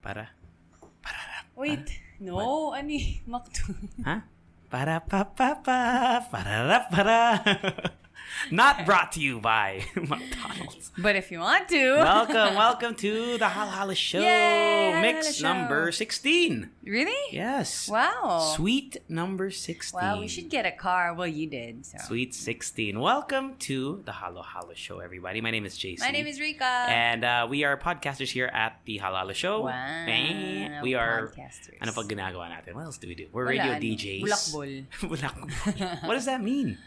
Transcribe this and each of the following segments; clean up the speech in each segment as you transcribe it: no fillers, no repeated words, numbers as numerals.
Para. Wait. No, ani. Makto. Huh? Para pa pa pa. Para. Not brought to you by McDonald's. But if you want to. Welcome to the Halo-Halo-Show. Yay, Mix Halo-Show. number 16. Really? Yes. Wow. Sweet number 16. Wow, we should get a car. Well, you did. So. Sweet 16. Welcome to the Halo-Halo-Show, everybody. My name is JC. My name is Rika. And we are podcasters here at the Halo-Halo-Show. Wow. And we are... podcasters. Ano pag ginagawa natin? What else do we do? We're Wala, radio ano, DJs. Bulakbol. Bulakbol. What does that mean?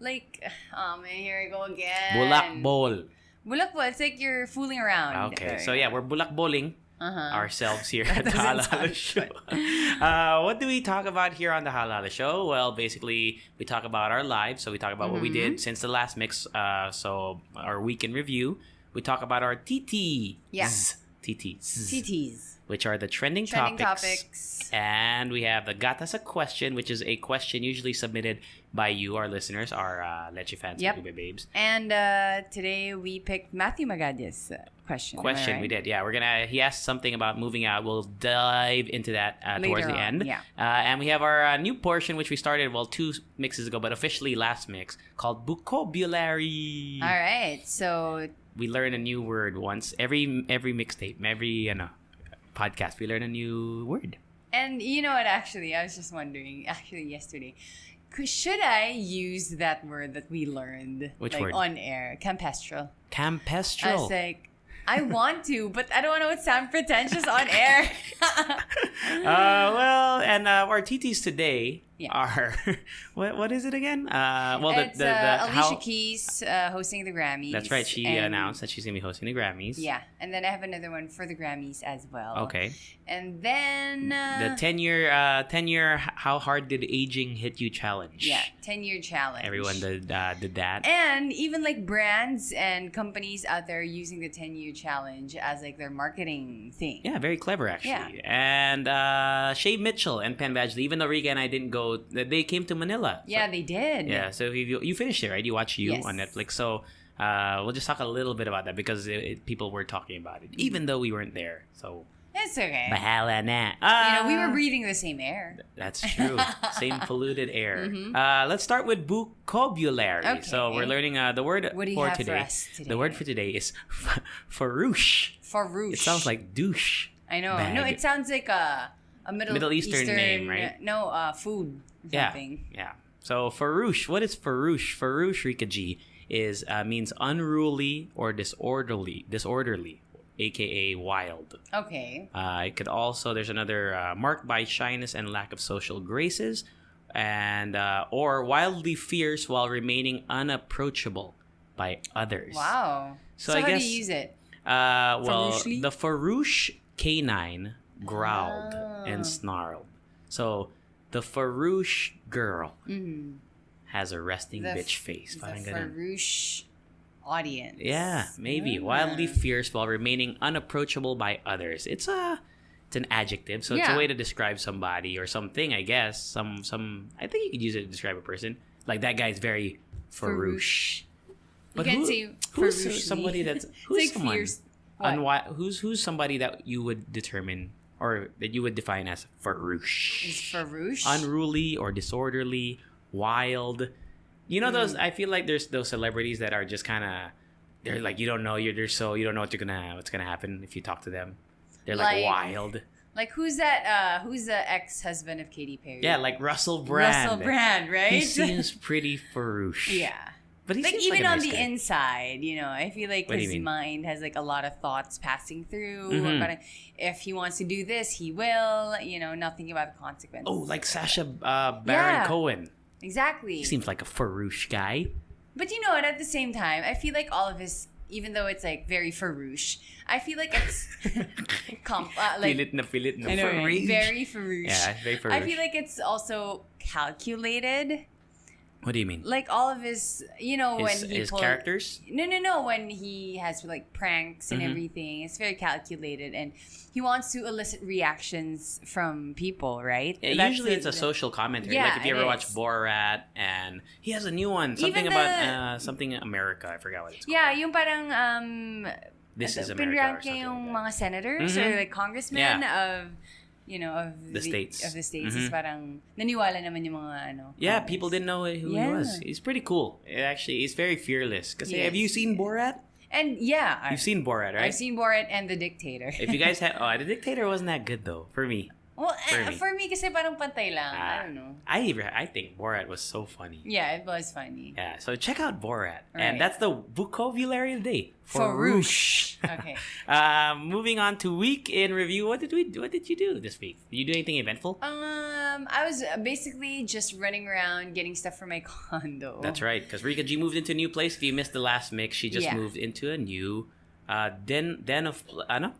Like, oh man, here I go again. Bulakbol. Bulakbol, it's like you're fooling around. Okay, so yeah, we're bulakboling ourselves here at the doesn't Halo-Halo-Show. What do we talk about here on the Halo-Halo-Show? Well, basically, we talk about our lives. So we talk about what we did since the last mix. So our week in review. We talk about our TTs. Yeah. TTs. Which are the trending topics. And we have the Got Us a Question, which is a question usually submitted by you, our listeners, our Leche-Fans babes. And today we picked Matthew Magadia's question. Right? We did, yeah. He asked something about moving out. We'll dive into that towards the end. Yeah. And we have our new portion, which we started, 2 mixes ago, but officially last mix, called Vocabulary. All right, so... We learn a new word once. Every mixtape, every podcast, we learn a new word. And you know what, actually, I was just wondering, yesterday, should I use that word that we learned? Which word? On air. Campestral. Campestral. I was like, I want to, but I don't want to sound pretentious on air. Our TTs today are what is it again? It's Alicia Keys hosting the Grammys. That's right. She announced that she's gonna be hosting the Grammys. Yeah, and then I have another one for the Grammys as well. Okay. And then the 10-year How Hard Did Aging Hit You challenge. Yeah, 10-year challenge. Everyone did that. And even like brands and companies out there using the 10-year challenge as like their marketing thing. Yeah, very clever actually. Yeah. And Shay Mitchell and Penn Badgley, even though Rika and I didn't go, they came to Manila. Yeah, they did. Yeah, so you finished it, right? You watched Yes. on Netflix. So we'll just talk a little bit about that because people were talking about it, even though we weren't there. So it's okay. Bahala na. We were breathing the same air. That's true. Same polluted air. Let's start with vocabulary. Okay. So we're learning the word what do you for have today. For us today. The word for today is farouche. Farouche. It sounds like douche. I know. Bag. No, it sounds like a Middle Eastern name, right? No, food or something. Yeah. So farouche. What is farouche? Farouche, Rika G, is means unruly or disorderly, aka wild. Okay. It could also, there's another marked by shyness and lack of social graces, and or wildly fierce while remaining unapproachable by others. Wow. So I how guess, do you use it? Farouchely? The farouche canine growled and snarled. So the farouche girl has a resting bitch face. The farouche audience. Yeah, maybe. Wildly fierce while remaining unapproachable by others. It's an adjective, so it's a way to describe somebody or something, I guess. I think you could use it to describe a person. Like that guy's very farouche. But you can't say who's somebody that's who's like fierce? Who's somebody that you would determine or that you would define as farouche? Is farouche unruly or disorderly, wild? You know those. I feel like there's those celebrities that are just kind of. They're like you don't know you don't know what's gonna happen if you talk to them. They're like wild. Like who's that? Who's the ex-husband of Katy Perry? Yeah, like Russell Brand. Right? He seems pretty farouche. Yeah. But he like seems even like a on nice the guy. inside, I feel like his mind has like a lot of thoughts passing through. If he wants to do this, he will. Not thinking about the consequences. Oh, like Sacha Baron Cohen. Exactly. He seems like a farouche guy. But you know what? At the same time, I feel like all of his, even though it's like very farouche, I feel like it's Pilit na I know, right? Very farouche. Yeah, very farouche. I feel like it's also calculated. What do you mean? Like all of his, when his characters? No. When he has like pranks and everything, it's very calculated, and he wants to elicit reactions from people, right? Yeah, usually it's a social commentary. Yeah, like if you ever watch Borat, and he has a new one, something about something America. I forgot what it's called. Yeah, yung parang this is America or something yung like mga senators or like congressmen of of the states. Of the states. Is parang naniwala naman yung mga Yeah, people didn't know who he was. He's pretty cool. He's very fearless. Because have you seen Borat? And you've seen Borat, right? I've seen Borat and The Dictator. If you guys have, The Dictator wasn't that good though for me. Well, for me kasi parang pantay lang. I don't know. I think Borat was so funny. Yeah, it was funny. Yeah, so check out Borat. Right. And that's the vocabulary of the day. Farouche. Okay. Moving on to week in review. What did you do this week? Did you do anything eventful? I was basically just running around getting stuff for my condo. That's right, because Rika G moved into a new place. If you missed the last mix, she just moved into a new den of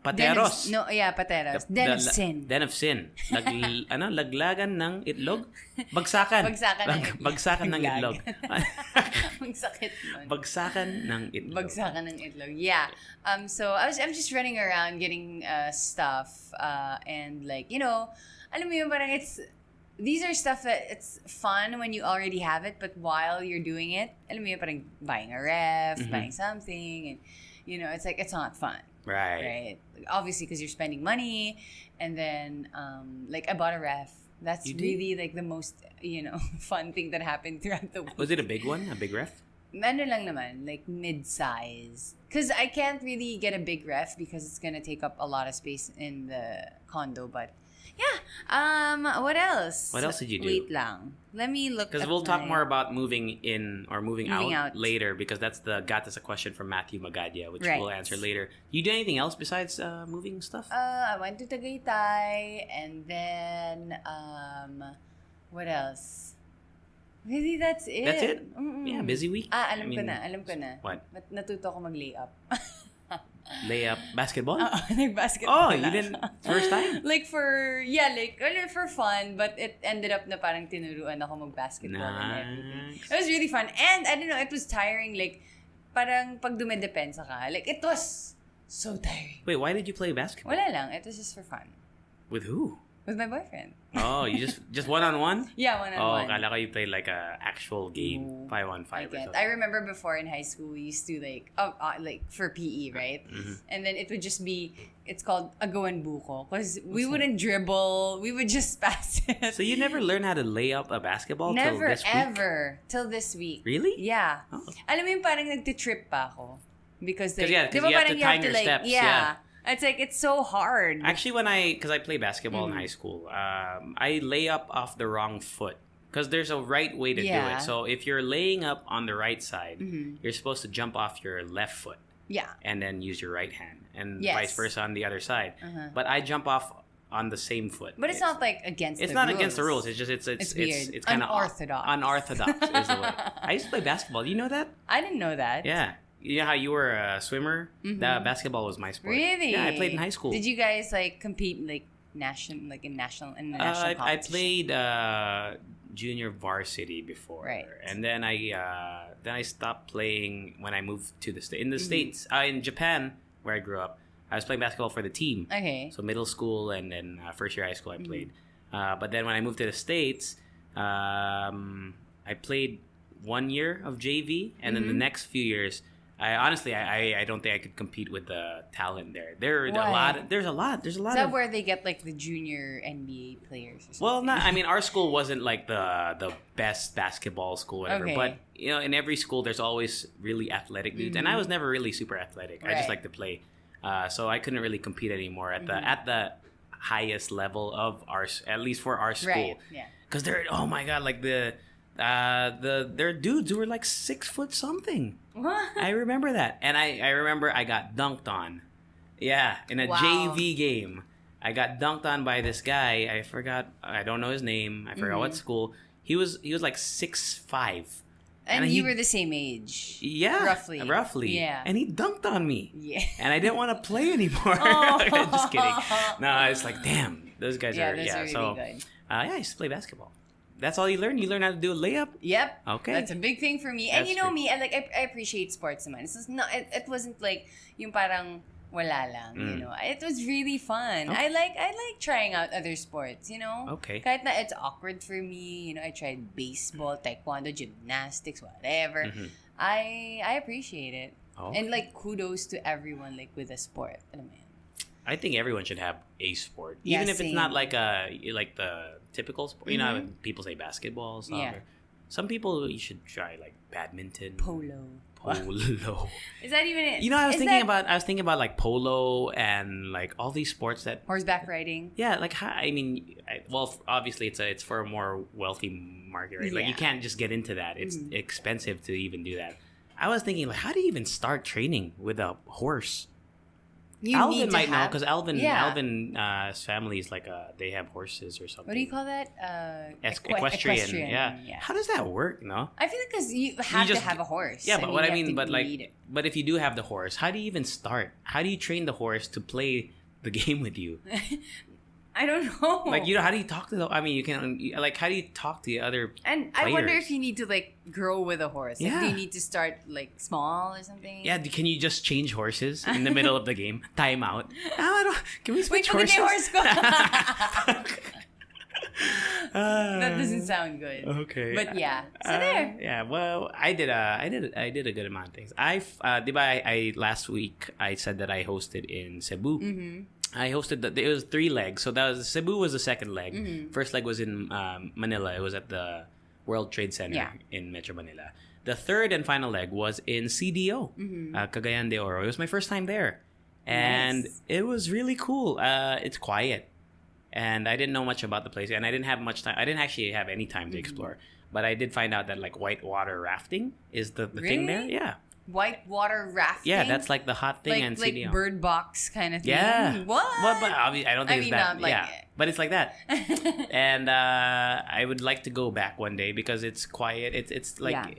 pateros. Pateros. Den of sin. Den of sin. Laglagan ng itlog. Bagsakan. Bagsakan ng itlog. Magsakit nun. Bagsakan ng itlog. Bagsakan ng itlog. Yeah. So I'm just running around getting stuff and like, alam mo yun, parang these are stuff that it's fun when you already have it, but while you're doing it, alam mo yun, parang buying a ref, buying something, and it's like, it's not fun. Right. Obviously, because you're spending money. And then, like, I bought a ref. That's really, like, the most, fun thing that happened throughout the week. Was it a big one? A big ref? Ano lang naman, like, mid-size. Because I can't really get a big ref because it's going to take up a lot of space in the condo. But, yeah. What else? What else did you do? Wait lang. Let me look. Because we'll talk more about moving in or moving out later, because that's a question from Matthew Magadia, which we'll answer later. You do anything else besides moving stuff? I went to Tagaytay, and then what else? Really, that's it. That's it? Mm-mm. Yeah, busy week. Alam ko na. What? Natuto ako mag-layup. Layup basketball? Nag-basketball. Oh, you didn't first time? Like for fun, but it ended up na parang tinuruan ako mag-basketball and everything. It was really fun. And I don't know, it was tiring. Like, parang pag dumedepensa ka. Like, it was so tiring. Wait, why did you play basketball? Wala lang. It was just for fun. With who? With my boyfriend. Oh, you just one-on-one? Yeah, one-on-one. Oh, kala ko you played like a actual game, 5-on-5 or something. I remember before in high school, we used to like for PE, right? Mm-hmm. And then it would just be, it's called agawan buko, because we wouldn't dribble, we would just pass it. So you never learned how to lay up a basketball till this week? Never, ever. Till this week. Really? Yeah. Oh. Alam mo yung parang nagtitrip pa ako. Because you have to time your steps. Yeah. It's like, it's so hard. Actually, because I played basketball in high school, I lay up off the wrong foot. Because there's a right way to do it. So if you're laying up on the right side, you're supposed to jump off your left foot. Yeah. And then use your right hand. And vice versa on the other side. But I jump off on the same foot. But it's not like against the rules. It's not against the rules. It's just, it's weird. It's kind of unorthodox. Unorthodox is the way. I used to play basketball. You know that? I didn't know that. Yeah. You know how you were a swimmer? The basketball was my sport. Really? Yeah, I played in high school. Did you guys like compete in national competition? I played junior varsity before, right? And then I stopped playing when I moved to the States. In the States, in Japan, where I grew up, I was playing basketball for the team. Okay. So middle school and then first year high school, I played. But then when I moved to the States, I played 1 year of JV, and then the next few years. I don't think I could compete with the talent there. There's a lot. Is that where they get like the junior NBA players or something? Well, our school wasn't like the best basketball school, whatever. Okay. But in every school, there's always really athletic dudes, and I was never really super athletic. I just like to play, so I couldn't really compete anymore at the highest level of at least for our school. Right. Yeah. Because they're like their dudes who were like 6 foot something. What? I remember that. And I remember I got dunked on. Yeah, in a JV game. I got dunked on by this guy. I don't know his name. I forgot what school. He was like 6'5". And you were the same age. Yeah. Roughly. Yeah. And he dunked on me. Yeah. And I didn't want to play anymore. Just kidding. No, it's like, damn, those guys are really good. I used to play basketball. That's all you learn? You learn how to do a layup? Yep. Okay. That's a big thing for me. And That's you know true. me, I appreciate sports naman. It wasn't like yung parang wala lang, you know. It was really fun. Okay. I like trying out other sports, you know. Okay. Kahit na it's awkward for me, you know, I tried baseball, taekwondo, gymnastics, whatever. I appreciate it. Oh. And like kudos to everyone like with a sport. Alam mo yun? I think everyone should have a sport, Yeah, even if it's not same. like the typical sport. You know, people say basketball, soccer. Yeah. Some people you should try like badminton, Polo. polo. Is that even it? You know, I was Is thinking that about like polo and like all these sports that. horseback riding? Yeah, like I mean, obviously it's for a more wealthy market, right? Like you Yeah. can't just get into that. It's expensive to even do that. I was thinking, like, how do you even start training with a horse? You Alvin need to might know have- because Alvin's Yeah. family is like they have horses or something. What do you call that? Equestrian. Yeah. How does that work? No. I feel like because you have just- to have a horse. Yeah, but what I you have mean, to but like, need it. but if you do have the horse, how do you even start? How do you train the horse to play the game with you? I don't know. Like, you know, how do you talk to the? I mean, you can like, how do you talk to the other? And I wonder players? if you need to like grow with a horse. Like, Yeah. do you need to start like small or something? Yeah, can you just change horses in the middle of the game? Time out. I don't. Can we Wait, switch pagod yung horses? horse ko. That doesn't sound good. Okay. But yeah. So there. Yeah. Well, I did a good amount of things. I last week I said that I hosted in Cebu. Mm-hmm. I hosted it was 3 legs. So that was Cebu was the second leg. Mm-hmm. First leg was in Manila. It was at the World Trade Center Yeah. in Metro Manila. The third and final leg was in CDO, Mm-hmm. Cagayan de Oro. It was my first time there, and Nice. it was really cool. It's quiet, and I didn't know much about the place, and I didn't have much time. I didn't actually have any time to Mm-hmm. explore, but I did find out that like whitewater rafting is the thing there. Really? Yeah, Whitewater rafting. yeah, that's like the hot thing and like CDO. bird box kind of thing. Yeah. What? Well, but obviously, I don't think I it's mean, that. not like yeah, it. but it's like that. And I would like to go back one day because it's quiet. It's like Yeah.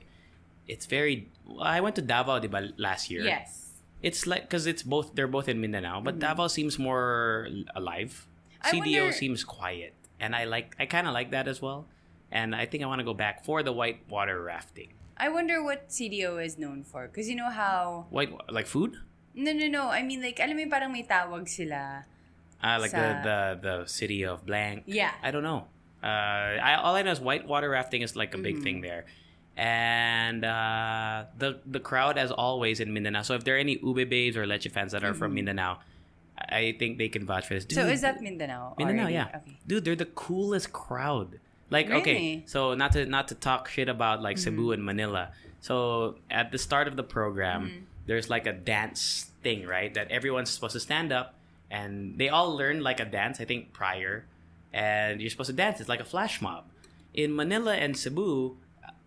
it's very. Well, I went to Davao, diba, last year. Yes. It's like because they're both in Mindanao, but Davao seems more alive. I CDO wonder- seems quiet, and I kind of like that as well. And I think I want to go back for the whitewater rafting. I wonder what CDO is known for. Because you know how... Like food? No. I mean, like, alam mo yung parang may tawag sila. Like Sa- the city of blank. Yeah. I don't know. All I know is whitewater rafting is like a big thing there, and the crowd as always in Mindanao. So if there are any Ube babes or Leche fans that are from Mindanao, I think they can vouch for this. Dude, So is that Mindanao? Mindanao? already? Yeah, Okay. dude, they're the coolest crowd. Like, okay, Really? so not to talk shit about like Cebu and Manila. So at the start of the program, there's like a dance thing, right? That everyone's supposed to stand up, and they all learn like a dance, I think, prior, and you're supposed to dance. It's like a flash mob. In Manila and Cebu,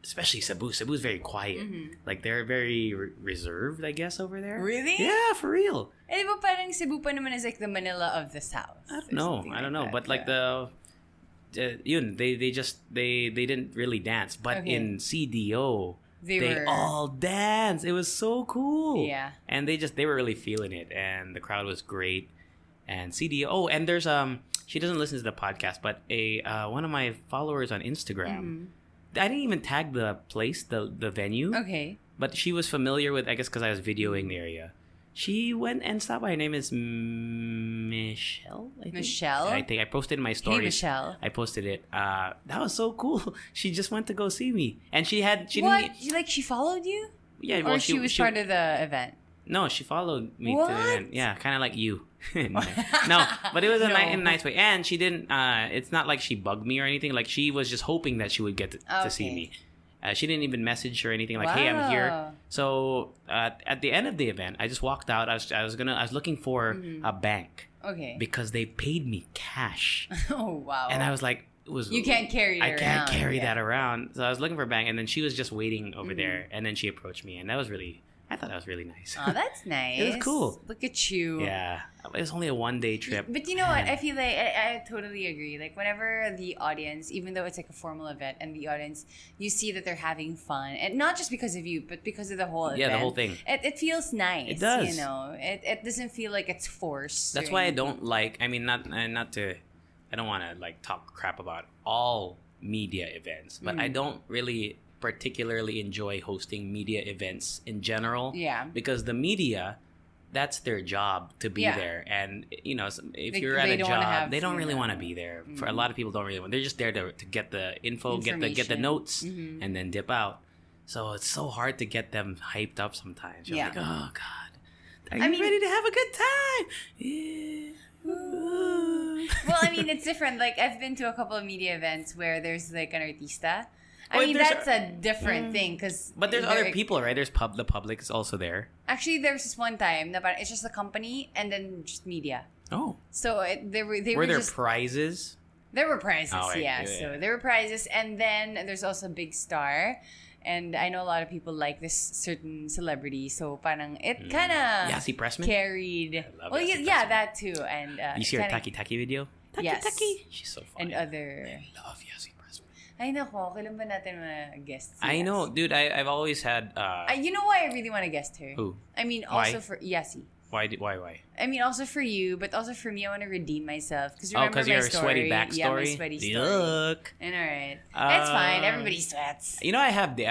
especially Cebu's very quiet. Like they're very reserved, I guess, over there. Really? Yeah, for real. Eh, di ba parang Cebu pa naman is like the Manila of the South? I don't know, but like yun, they didn't really dance, but Okay. in CDO They they were- all danced. It was so cool. Yeah. And they were really feeling it, and the crowd was great. And CDO. Oh, and there's she doesn't listen to the podcast, but one of my followers on Instagram. I didn't even tag the place, the venue. Okay. But she was familiar with, I guess, because I was videoing the area. She went and stopped by. Her name is Michelle. I think. Michelle? I think I posted in my stories. Hey, Michelle. I posted it. That was so cool. She just went to go see me, and she What? didn't. Like she followed you? Yeah, Or she was part of the event? No, she followed me to What? the event. Yeah, kind of like you. No, but it was in a nice way, and she didn't. It's not like she bugged me or anything. Like she was just hoping that she would get to see Okay. me. She didn't even message or anything like, "Hey, I'm here." Wow. So at the end of the event, I just walked out. I was looking for a bank Okay. because they paid me cash, Oh, wow. and I was like, You can't carry it I can't around, carry yeah. that around. So I was looking for a bank, and then she was just waiting Mm-hmm. over there, and then she approached me, and I thought that was really nice. Oh, that's nice. It was cool. Look at you. Yeah, it was only a 1-day trip. But you know what? I feel like I totally agree. Like whenever the audience, even though it's like a formal event, and the audience, you see that they're having fun, and not just because of you, but because of the whole event. Yeah, the whole thing. It feels nice. It does. You know, it doesn't feel like it's forced. That's or why I anything. don't like. I mean, not to. I don't want to like talk crap about all media events, but I don't really particularly enjoy hosting media events in general. Yeah. Because the media, that's their job to be Yeah. there, and you know, if They- you're at they a don't wanna job, have, they don't you really know, want to be there. For a lot of people, don't really want. They're just there to get the info, get the Information. notes, and then dip out. So it's so hard to get them hyped up sometimes. You're like, oh God, are you ready to have a good time? Yeah. Well, I mean, it's different. Like, I've been to a couple of media events where there's like an artista. I mean, that's a different thing. But there's other people, right? There's the public is also there. Actually, there was this one time na it's just a company and then just media. Oh. So they were there just, prizes? There were prizes, yeah. So there were prizes, and then there's also a big star. And I know a lot of people like this certain celebrity, so parang it kind of Yasi Pressman carried. Well, yeah, that too. And you see her Taki Taki video? Taki. She's so funny. And other. I love Yasi Pressman. Ay nako, kailan ba natin ma-guest? I know, dude. I've always had. You know why I really want to guest her? Who? I mean, also for Yasi. Why? I mean, also for you, but also for me, I want to redeem myself. Because remember because my your story? sweaty backstory? Yeah, my sweaty story. Yuck. And alright. It's fine. Everybody sweats. You know, I have the...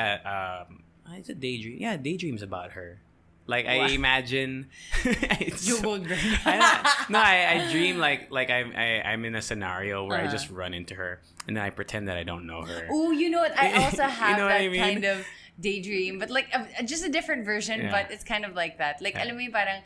it's a daydream. Yeah, daydreams about her. Like, I imagine... You go drink. I dream like I'm in a scenario where I just run into her. And then I pretend that I don't know her. Oh, you know what? I also have that kind of daydream. But like, just a different version. But it's kind of like that. Like, alam mo yung parang...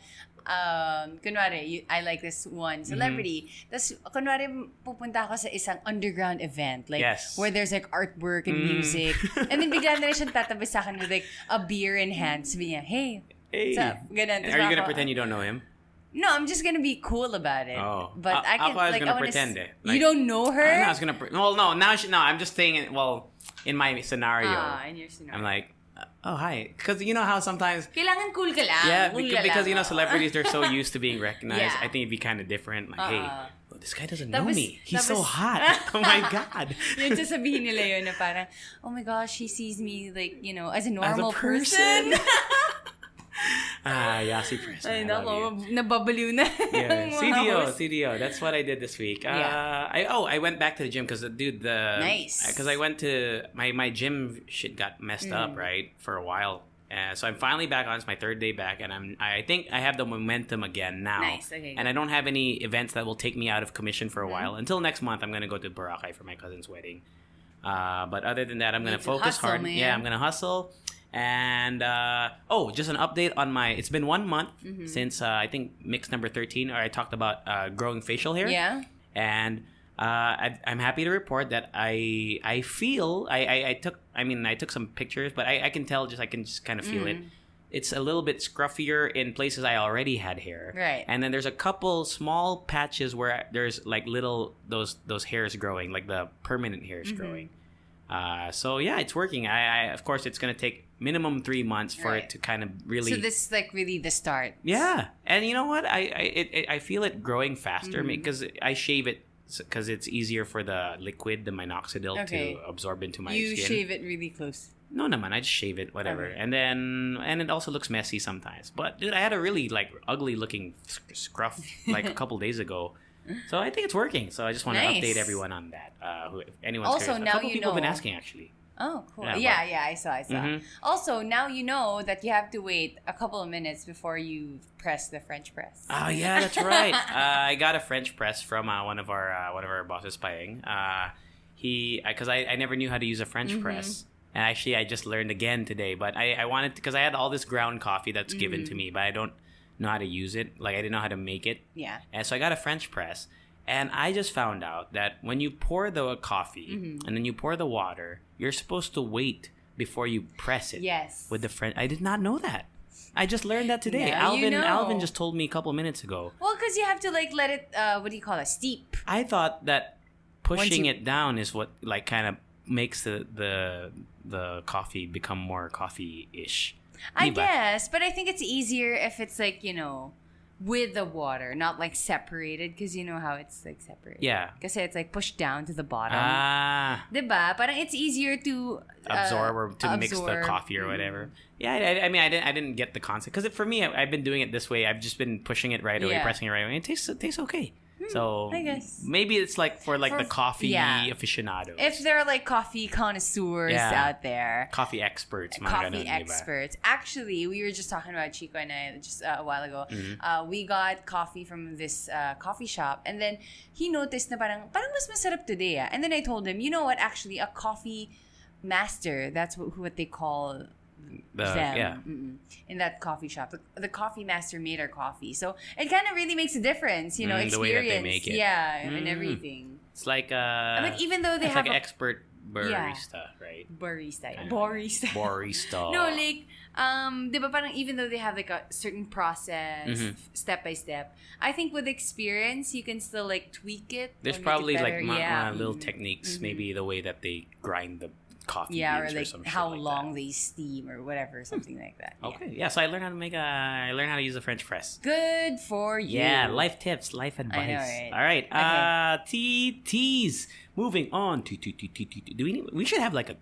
kunwari, I like this one celebrity. Tapos, kunwari, pupunta ako sa isang underground event. Like, where there's like artwork and music. And then bigla na rin siyang tatabi sa akin with like a beer in hand. Sabi niya, hey, what's up? Ganun. Are you gonna pretend you don't know him? No, I'm just gonna be cool about it. Oh. But I can, was gonna pretend it. Like, you don't know her? I was gonna no, I'm just saying, in my scenario. In your scenario. I'm like, oh, hi. Because you know how sometimes... Kailangan cool ka lang. Yeah, because you know, celebrities, they're so used to being recognized. I think it'd be kind of different. Like, hey, this guy doesn't know me. He's so hot. Oh my God. Yung sasabihin nila yun na parang, oh my gosh, he sees me like, you know, as a normal person. Yasi Pressman. Ay, nako, nababaliw na. Yeah, CDO. That's what I did this week. I went back to the gym because, dude, nice. Because I went to my gym shit got messed up, right, for a while. So I'm finally back on. It's my third day back, and I think I have the momentum again now. Nice. Okay. And I don't have any events that will take me out of commission for a while. Until next month, I'm gonna go to Boracay for my cousin's wedding. But other than that, I'm gonna focus hard. Man. Yeah, I'm gonna hustle. And just an update on it's been 1 month since I think mix number 13, or I talked about growing facial hair. Yeah. And I'm happy to report that I feel I took some pictures, but I can tell, I can just kind of feel it. It's a little bit scruffier in places I already had hair. Right. And then there's a couple small patches where there's like little those hairs growing, like the permanent hairs growing. So yeah, it's working. I of course it's gonna take minimum 3 months for it to kind of really. So this is like really the start. Yeah, and you know what? I feel it growing faster because I shave it because it's easier for the liquid, the minoxidil, to absorb into my skin. You shave it really close. No, naman. I just shave it, whatever. Okay. And it also looks messy sometimes. But dude, I had a really like ugly looking scruff like a couple days ago. So I think it's working. So I just want to update everyone on that. If anyone's also, curious. now a couple you people know. have been asking actually. Oh, cool. Yeah, I saw. Also, now you know that you have to wait a couple of minutes before you press the French press. Oh yeah, that's right. I got a French press from one of our bosses, Paeng. Because I never knew how to use a French press. And actually, I just learned again today. But I wanted, because I had all this ground coffee that's given to me, but I don't know how to use it. Like, I didn't know how to make it. Yeah. And so I got a French press. And I just found out that when you pour the coffee and then you pour the water, you're supposed to wait before you press it. Yes. With the French. I did not know that. I just learned that today. Now Alvin just told me a couple minutes ago. Well, because you have to like let it, what do you call it, steep. I thought that pushing it down is what like kind of makes the coffee become more coffee-ish. I guess, but I think it's easier if it's like, you know, with the water, not like separated, because you know how it's like separated. Yeah. Because it's like pushed down to the bottom. Diba? Parang it's easier to absorb or to mix the coffee or whatever. Yeah, I mean, I didn't get the concept, because for me, I've been doing it this way. I've just been pushing it right away, pressing it right away. It tastes okay. So I guess maybe it's like for the coffee aficionados. If there are like coffee connoisseurs out there, coffee experts, experts. Actually, we were just talking about Chico and I just a while ago. We got coffee from this coffee shop, and then he noticed na parang mas masarap today. And then I told him, you know what? Actually, a coffee master. That's what they call them in that coffee shop. The coffee master made our coffee, so it kind of really makes a difference, experience, the way that they make it. and everything. It's like like even though they have like an expert barista, right? Barista. No, like di ba parang even though they have like a certain process, step by step, I think with experience you can still like tweak it. There's probably like little techniques, maybe the way that they grind the coffee beans or like some how shit like long that. they steam or whatever, something like that. Okay, so I learned how to I learned how to use a French press. Good for you. Yeah, life tips, life advice. I know, right? All right, TTs. Moving on. Do we should have like a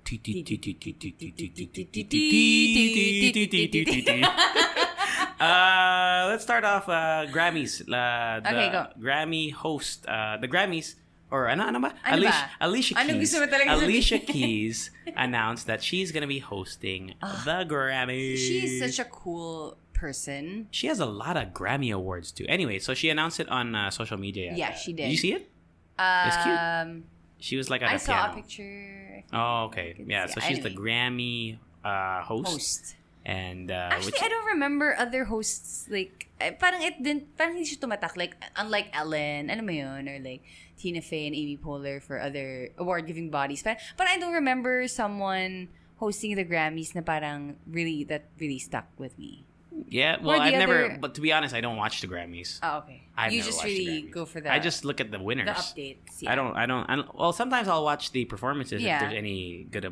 let's start off Grammys. Okay, go. Grammy host, the Grammys. Or ano ba? Ano ba? Alicia Keys. Ano gusto mo talaga Alicia sabihin? Keys announced that she's gonna be hosting the Grammys. She's such a cool person. She has a lot of Grammy awards too. Anyway, so she announced it on social media. Yeah, she did. Did you see it? It's cute. She was like at I a saw piano. a picture. Oh, okay. Yeah, so she's the anyway. Grammy host. And actually, I don't remember other hosts like parang hindi siya tumatak, like unlike Ellen, alam mo yun, or like Tina Fey and Amy Poehler for other award-giving bodies. But I don't remember someone hosting the Grammys na parang really stuck with me. Yeah, well, I've never. But to be honest, I don't watch the Grammys. Oh, okay. You just really go for I just look at the winners. The updates. Yeah. I don't. Well, sometimes I'll watch the performances if Yeah. there's any good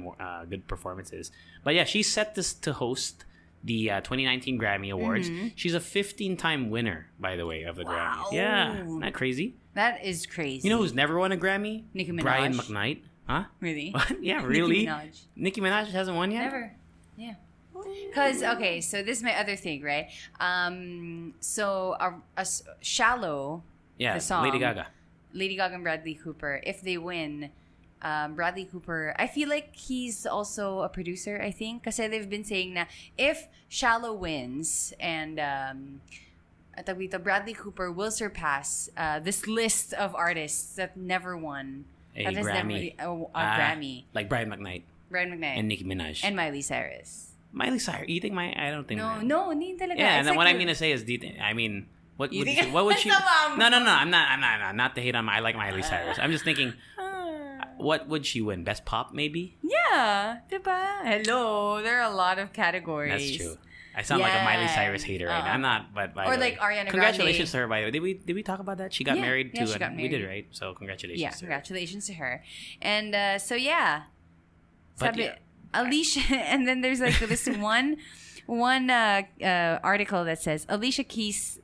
performances. But yeah, she's set to host the 2019 Grammy Awards. She's a 15-time winner, by the way, of the Grammys. Yeah, isn't that crazy? That is crazy. You know who's never won a Grammy? Nicki Minaj. Brian McKnight. Huh? Really? What? Yeah, really? Nicki Minaj. Nicki Minaj hasn't won yet? Never. Yeah. Because, okay, so this is my other thing, right? So, Shallow, Yeah, the song, Lady Gaga. And Bradley Cooper, if they win, Bradley Cooper, I feel like he's also a producer, I think. Kasi they've been saying na if Shallow wins and Bradley Cooper will surpass this list of artists that never won A Grammy. Grammy. Like Brian McKnight. And Nicki Minaj. And Miley Cyrus. Miley Cyrus. You think I don't think. No, hindi talaga. Yeah, and it's then like what I mean to say is, what would she? Sama mo. No. I'm not to hate on. I like Miley Cyrus. I'm just thinking, what would she win? Best pop, maybe? Yeah, diba? Hello, there are a lot of categories. That's true. I sound like a Miley Cyrus hater right now. I'm not, but by or the like way. Ariana Congratulations Grande. to her, by the way. Did we talk about that? She got married to. She got married. We did, right? So congratulations. Yeah, to her. congratulations to her. And so yeah, But sabi, yeah. Alicia, and then there's like this one article that says Alicia Keys'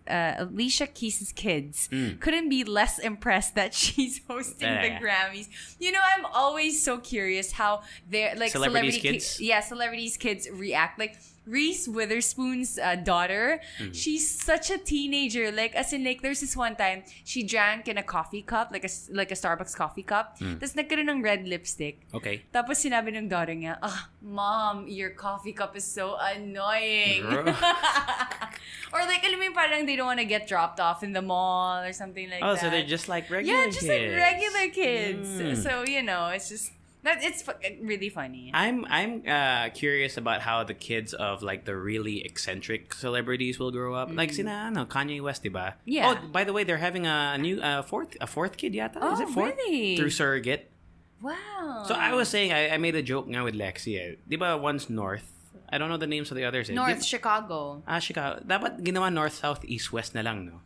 kids couldn't be less impressed that she's hosting the Grammys. You know, I'm always so curious how they're like Celebrities' kids? Celebrities' kids react. Like Reese Witherspoon's daughter, she's such a teenager. Like, as in, like, there's this one time she drank in a coffee cup, like a Starbucks coffee cup. Tapos nagkaroon ng red lipstick. Okay. Tapos sinabi ng daughter niya, Mom, your coffee cup is so annoying. Or like, alam mo yung parang they don't want to get dropped off in the mall or something like that. Oh, so they're just like regular kids. Yeah, just like regular kids. So, you know, it's just... It's really funny. I'm curious about how the kids of like the really eccentric celebrities will grow up. Like Kanye West, diba? Yeah. Oh, by the way, they're having a new fourth kid yata. Is it fourth? Really? Through surrogate. Wow. So I was saying I made a joke nga with Lexi. Diba one's North? I don't know the names of the others. North Chicago. Chicago. Dapat ginawa North, South, East, West na lang, no?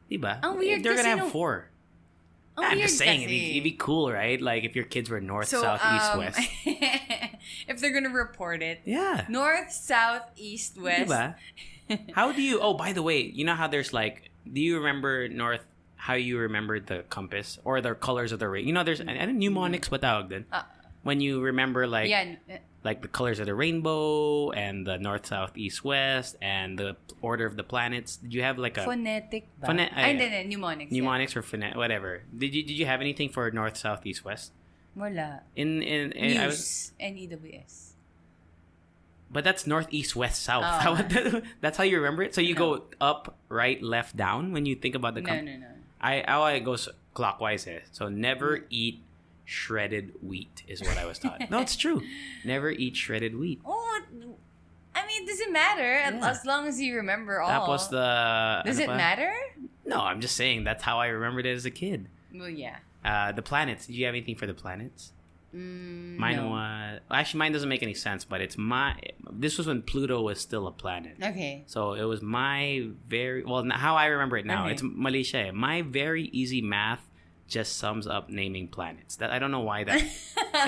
Diba? Ang weird They're gonna kasi have 4. I'm just saying, it'd be cool, right? Like, if your kids were North, South, East, West. If they're gonna report it. Yeah. North, South, East, West. Diba? How do you... Oh, by the way, you know how there's like... Do you remember North... How you remember the compass? Or the colors of the rain? You know, there's... Ano mnemonics ba tawag dun? When you remember like... Yeah. Like the colors of the rainbow and the North, South, East, West and the order of the planets. Did you have like a... Phonetic ba? Mnemonics. Mnemonics or phonetic, whatever. Did you have anything for North, South, East, West? Wala. News. NEWS. But that's North, East, West, South. Oh. That's how you remember it? So you go up, right, left, down when you think about the... No. How it goes clockwise. So never eat shredded wheat is what I was taught. No, it's true. Never eat shredded wheat. Oh, I mean, does it matter? As long as you remember all. Tapos Does it matter? No, I'm just saying that's how I remembered it as a kid. Well, yeah. The planets. Did you have anything for the planets? Mine No. was... Actually, mine doesn't make any sense, but it's my... This was when Pluto was still a planet. Okay. So it was my very... Well, how I remember it now. Okay. It's mali siya eh. My very easy math just sums up naming planets. That I don't know why that...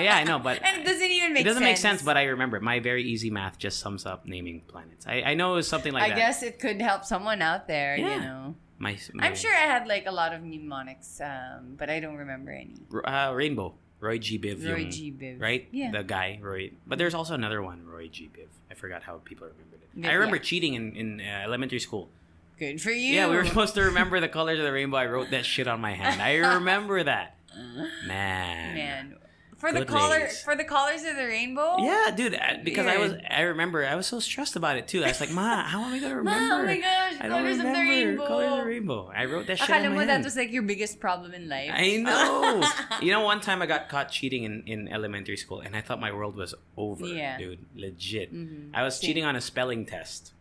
Yeah, I know, but... And it doesn't even make sense. It doesn't make sense, but I remember. My very easy math just sums up naming planets. I know it was something like that. I guess it could help someone out there, Yeah. you know. I'm sure I had like a lot of mnemonics, but I don't remember any. Rainbow. Roy G. Biv. Roy G. Biv. Right? Yeah. The guy, Roy. But there's also another one, Roy G. Biv. I forgot how people remembered it. Yeah. I remember cheating in elementary school. Good for you. Yeah, we were supposed to remember the colors of the rainbow. I wrote that shit on my hand. I remember that. Man. For the colors of the rainbow? Yeah, dude, because I remember I was so stressed about it too. I was like, Ma, how am I gonna remember? Ma, oh my gosh, I don't colors of the remember rainbow. colors of the rainbow. I wrote that shit Akala on mo my that hand. was like your biggest problem in life. I know. You know, one time I got caught cheating in elementary school, and I thought my world was over, dude. Legit. Mm-hmm. I was cheating on a spelling test.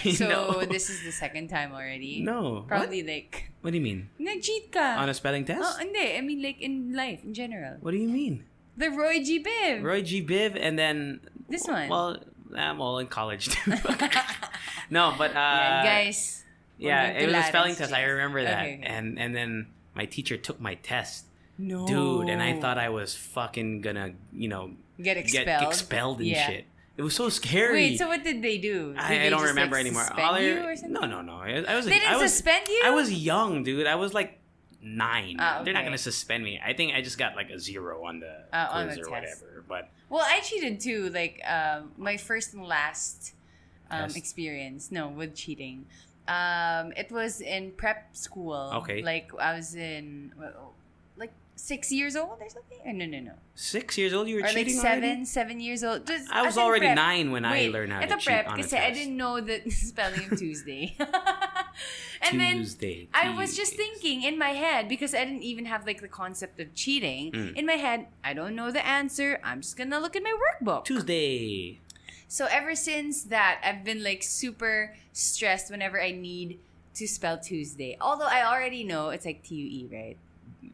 So this is the second time already? No. Probably like... What do you mean? Nag-cheat ka. On a spelling test? Oh, hindi. I mean like in life, in general. What do you mean? The Roy G. Biv. Roy G. Biv, and then... This one. Well, I'm all in college too. No, but... yeah, guys. Yeah, it was a spelling test. I Yes. remember that. Okay. And then my teacher took my test. No. Dude, and I thought I was fucking gonna, Get expelled. Get expelled and Yeah. shit. It was so scary. Wait, so what did they do? Did I they don't just, remember like, anymore. Suspend you or something? No. I was. They didn't suspend you? I was young, dude. I was like 9. Ah, They're not okay. gonna suspend me. I think I just got like a 0 on the On quiz the or test. whatever. But Well, I cheated too. Like my first and last Test? experience. No, with cheating. It was in prep school. Okay. Like I was in like 6 years old or something. Or no. 6 years old, you were Or like cheating already? 7 years old. Just, I was as in already prep. 9 when I Wait, learned how to ito cheat prep on a kasi I test. didn't know the spelling of Tuesday. And Tuesday. then I was just thinking in my head, because I didn't even have like the concept of cheating. In my head, I don't know the answer. I'm just gonna look at my workbook. Tuesday. So ever since that, I've been like super stressed whenever I need to spell Tuesday. Although I already know it's like TUE, right?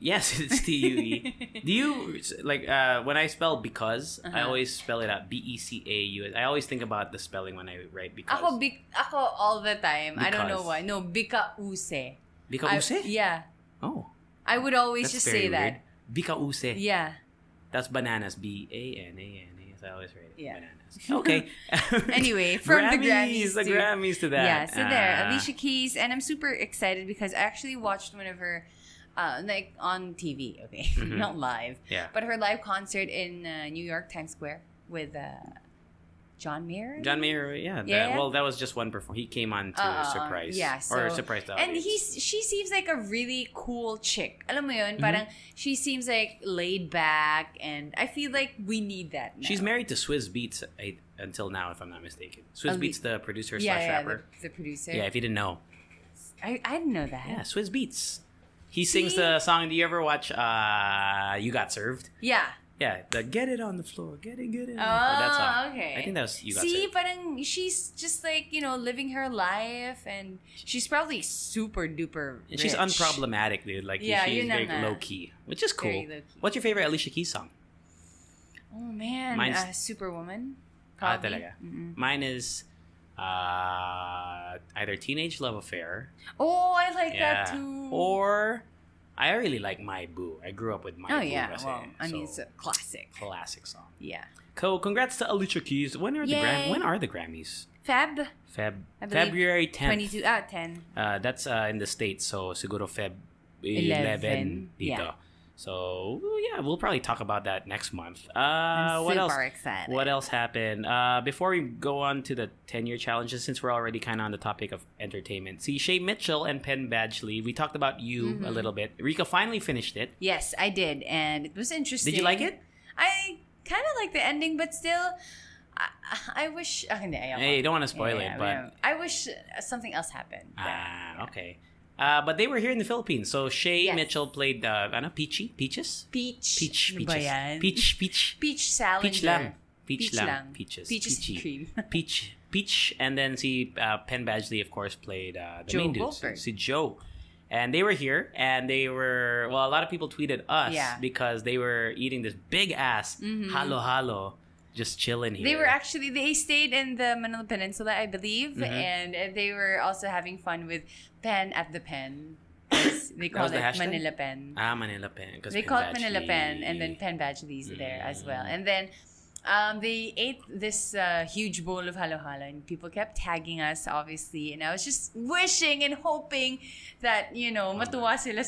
Yes, it's TUE. Do you like when I spell because? I always spell it out BECAU. I always think about the spelling when I write because. Ako all the time. I don't know Because. why. No, bikause. Bikause? Yeah. Oh, I would always that's just very say that. weird. Bikause. Yeah. That's bananas. BANANAS. I always write it. Yeah. Bananas. Okay. Anyway, from the Grammys. The Grammys to that. Yeah, so there, Alicia Keys, and I'm super excited because I actually watched one of her, like on TV, okay, not live, Yeah. but her live concert in New York Times Square with John Mayer. John Mayer, yeah. Yeah. Well, that was just one performance. He came on to surprise. Yeah, or so- surprise the And audience. she seems like a really cool chick. Alam mo yun, parang she seems like laid back, and I feel like we need that now. She's married to Swizz Beatz until now, if I'm not mistaken. Swizz Beatz, the producer slash rapper. The producer. Yeah, if you didn't know. I didn't know that. Yeah, Swizz Beatz. He sings the song. Do you ever watch You Got Served? Yeah. Yeah, the Get It on the Floor, Get It on the Floor. Oh, That song. okay. I think that was You Got See, Served. parang she's just like, living her life, and she's probably super duper And she's rich. unproblematic, dude. Like, Yeah, she's yun very na nga. low-key, which is cool. Very low-key. What's your favorite Alicia Keys song? Oh, man. Mine's- Superwoman. Ah, Probably. talaga. Mine is either Teenage Love Affair. Oh, I like Yeah. that too. Or I really like My Boo. I grew up with My oh, Boo. yeah. kasi. Well, I mean, So, it's a classic. classic song. Yeah. Cool. Congrats to Alicia Keys. When are Yay. when are the Grammys? I believe February 10th. 22, 10. That's in the States, so siguro Feb 11 dito. Yeah. So, yeah, we'll probably talk about that next month. I'm What else? super excited. What else happened? Before we go on to the 10-year challenges, since we're already kind of on the topic of entertainment. See, Shay Mitchell and Penn Badgley, we talked about You a little bit. Rika finally finished it. Yes, I did, and it was interesting. Did you like it? I kind of like the ending, but still, I wish. Hindi, ayaw ko. Hey, you don't want to spoil Yeah, it, but... I wish something else happened. Okay. But they were here in the Philippines. So Shay Yes. Mitchell played Peachy? Peaches? Peach. Peach. Ano ba Peaches. yan? Peach Salinger. Peach lang. Peach lang. lang. Peaches. Peaches Peachy. cream. Peach. And then Penn Badgley, of course, played the Joe main dude. Goldberg. Si Joe. And they were here, and they were, well, a lot of people tweeted us because they were eating this big ass halo-halo, just chilling here. They stayed in the Manila Peninsula, I believe, and they were also having fun with Pen at the Pen. They call it Manila Pen. Manila Pen. They call it Manila Pen, and then Pen Badgley's there as well. And then they ate this huge bowl of halo-halo, and people kept tagging us, obviously. And I was just wishing and hoping that, matuwa sila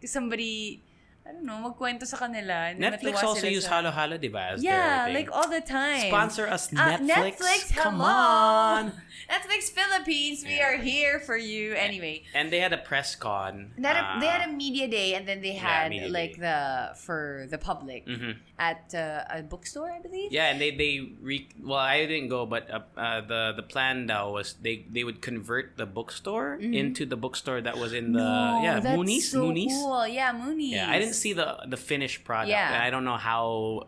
somebody, I don't know, magkwento sa kanila. Netflix also use halo-halo, diba? As their thing. Like all the time. Sponsor us, Netflix. Netflix, come hello. on. Netflix Philippines, we are here for you. Anyway. And they had a press con. They had a media day, and then they had for the public at a bookstore, I believe. Yeah, and I didn't go, but the plan now was they would convert the bookstore into the bookstore that was in the Mooney's. Mooney's. Cool. Yeah, Mooney's. Yeah, I didn't see the finished product. Yeah. And I don't know how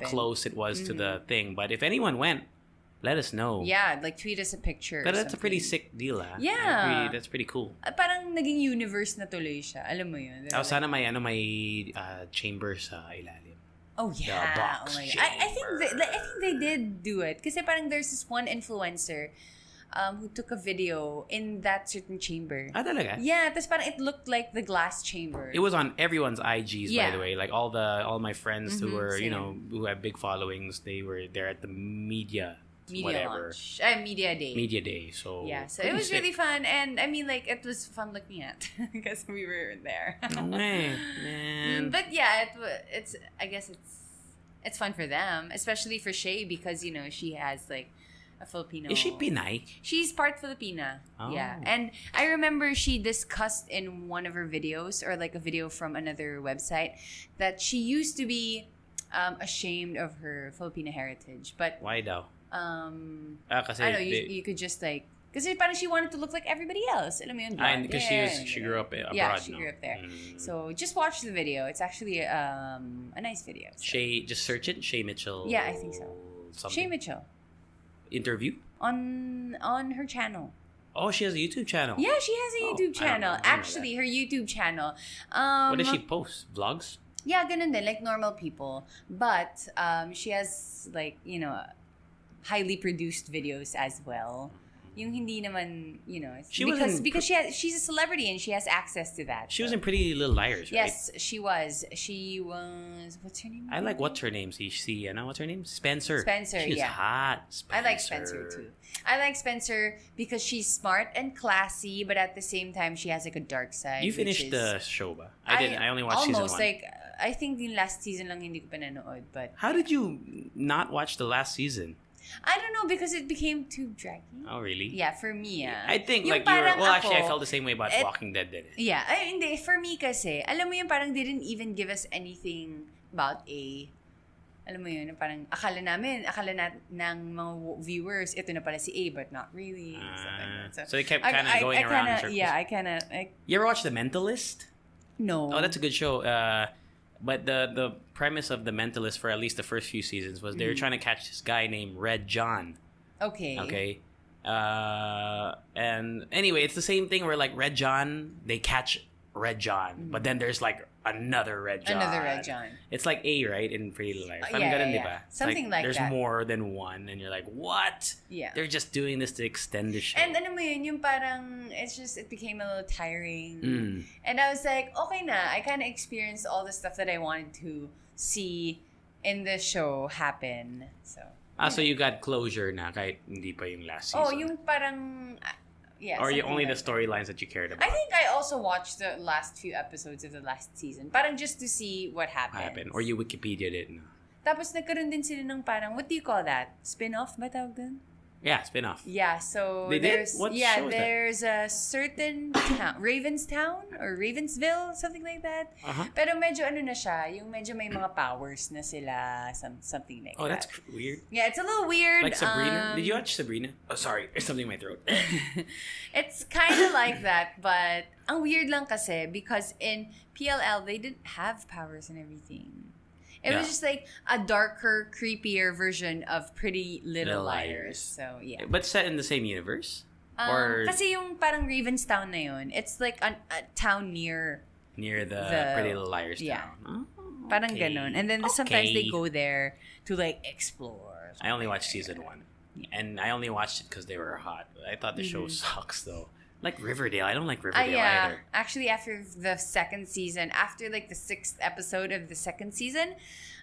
close it was to the thing, but if anyone went, let us know. Yeah, tweet us a picture. But that's a pretty sick deal, ah. Yeah. That's pretty cool. Parang naging universe na tuloy siya. Alam mo yun. Sana may chamber sa ilalim. Oh yeah. The box chamber. I think they did do it. Kasi parang there's this one influencer who took a video in that certain chamber. Talaga? Yeah, tapos parang it looked like the glass chamber. It was on everyone's IGs, by the way. Like all my friends who were, who have big followings, they were there at the media launch. Media day. Media day. So so it was really fun, and I mean, it was fun looking at because we were there. Man. But yeah, it's I guess it's fun for them, especially for Shay, because she has a Filipino. Is she Pinay? She's part Filipina. Oh. Yeah. And I remember she discussed in one of her videos, or a video from another website, that she used to be ashamed of her Filipino heritage. But why daw? Kasi I know you could just kasi parang she wanted to look like everybody else. Alam mo yun? Because she grew up abroad. Yeah, she grew up there. So just watch the video. It's actually a nice video. So. Shay, just search it. Shay Mitchell. Yeah, I think so. Something. Shay Mitchell. Interview? On her channel. Oh, she has a YouTube channel. Yeah, she has a YouTube channel. Actually, her YouTube channel. What does she post? Vlogs? Yeah, ganun din, like normal people. But she has highly produced videos as well. Yung hindi naman, because she's a celebrity and she has access to that. She was in Pretty Little Liars, right? Yes, she was. She was, what's her name? I like what's her name? What's her name? Spencer. She's hot. Spencer. I like Spencer too. I like Spencer because she's smart and classy, but at the same time she has a dark side. You finished the show ba? I didn't. I only watched almost, season 1. I think the last season lang hindi ko pa nanood, but how did you not watch the last season? I don't know, because it became too draggy. Oh, really? Yeah, for me, I think actually I felt the same way about Walking Dead din. Yeah, hindi, for me kasi, alam mo yun, parang they didn't even give us anything about alam mo yun, parang akala ng mga viewers, ito na pala si A, but not really. So they kept kind of going around in circles. Yeah, You ever watch The Mentalist? No. Oh, that's a good show. But the premise of The Mentalist, for at least the first few seasons, was they were trying to catch this guy named Red John. Okay. And anyway, it's the same thing where Red John, they catch Red John, but then there's another Red John. It's like A, right, in Pretty Little Liars. Yeah. Something like there's that. There's more than one, and you're like, what? Yeah. They're just doing this to extend the show. And alam mo yun, yung parang, it became a little tiring. And I was like, okay na, I kind of experienced all the stuff that I wanted to see in the show happen. So. So you got closure na kahit hindi pa yung last season. Oh, yung parang... Yeah, or only the storylines that you cared about? I think I also watched the last few episodes of the last season. Parang just to see what happened. Or you Wikipedia'd it. No? Tapos nagkaroon din sila ng parang, what do you call that? Spin-off ba tawag dun? Yeah, spin-off. Yeah, so They did? there's What show is that? there's a certain town, Ravenstown or Ravensville, something like that. Uh-huh. Pero medyo ano na siya, yung medyo may mga powers na sila, something like Oh, that. that's weird. Yeah, it's a little weird. Like Sabrina. Did you watch Sabrina? Oh, sorry. There's something in my throat. It's kind of like that, but ang weird lang kasi because in PLL they didn't have powers and everything. It was just like a darker, creepier version of Pretty Little Liars. So, yeah. But set in the same universe? Or Kasi yung parang Ravenstown na yun, it's like a town near the Pretty Little Liars yeah. town. Oh, parang okay. ganon. And then sometimes they go there to like explore. I only watched season 1. Yeah. And I only watched it because they were hot. I thought the show sucks though. Like Riverdale. I don't like Riverdale either. Actually, after the second season, after like the 6th episode of the second season,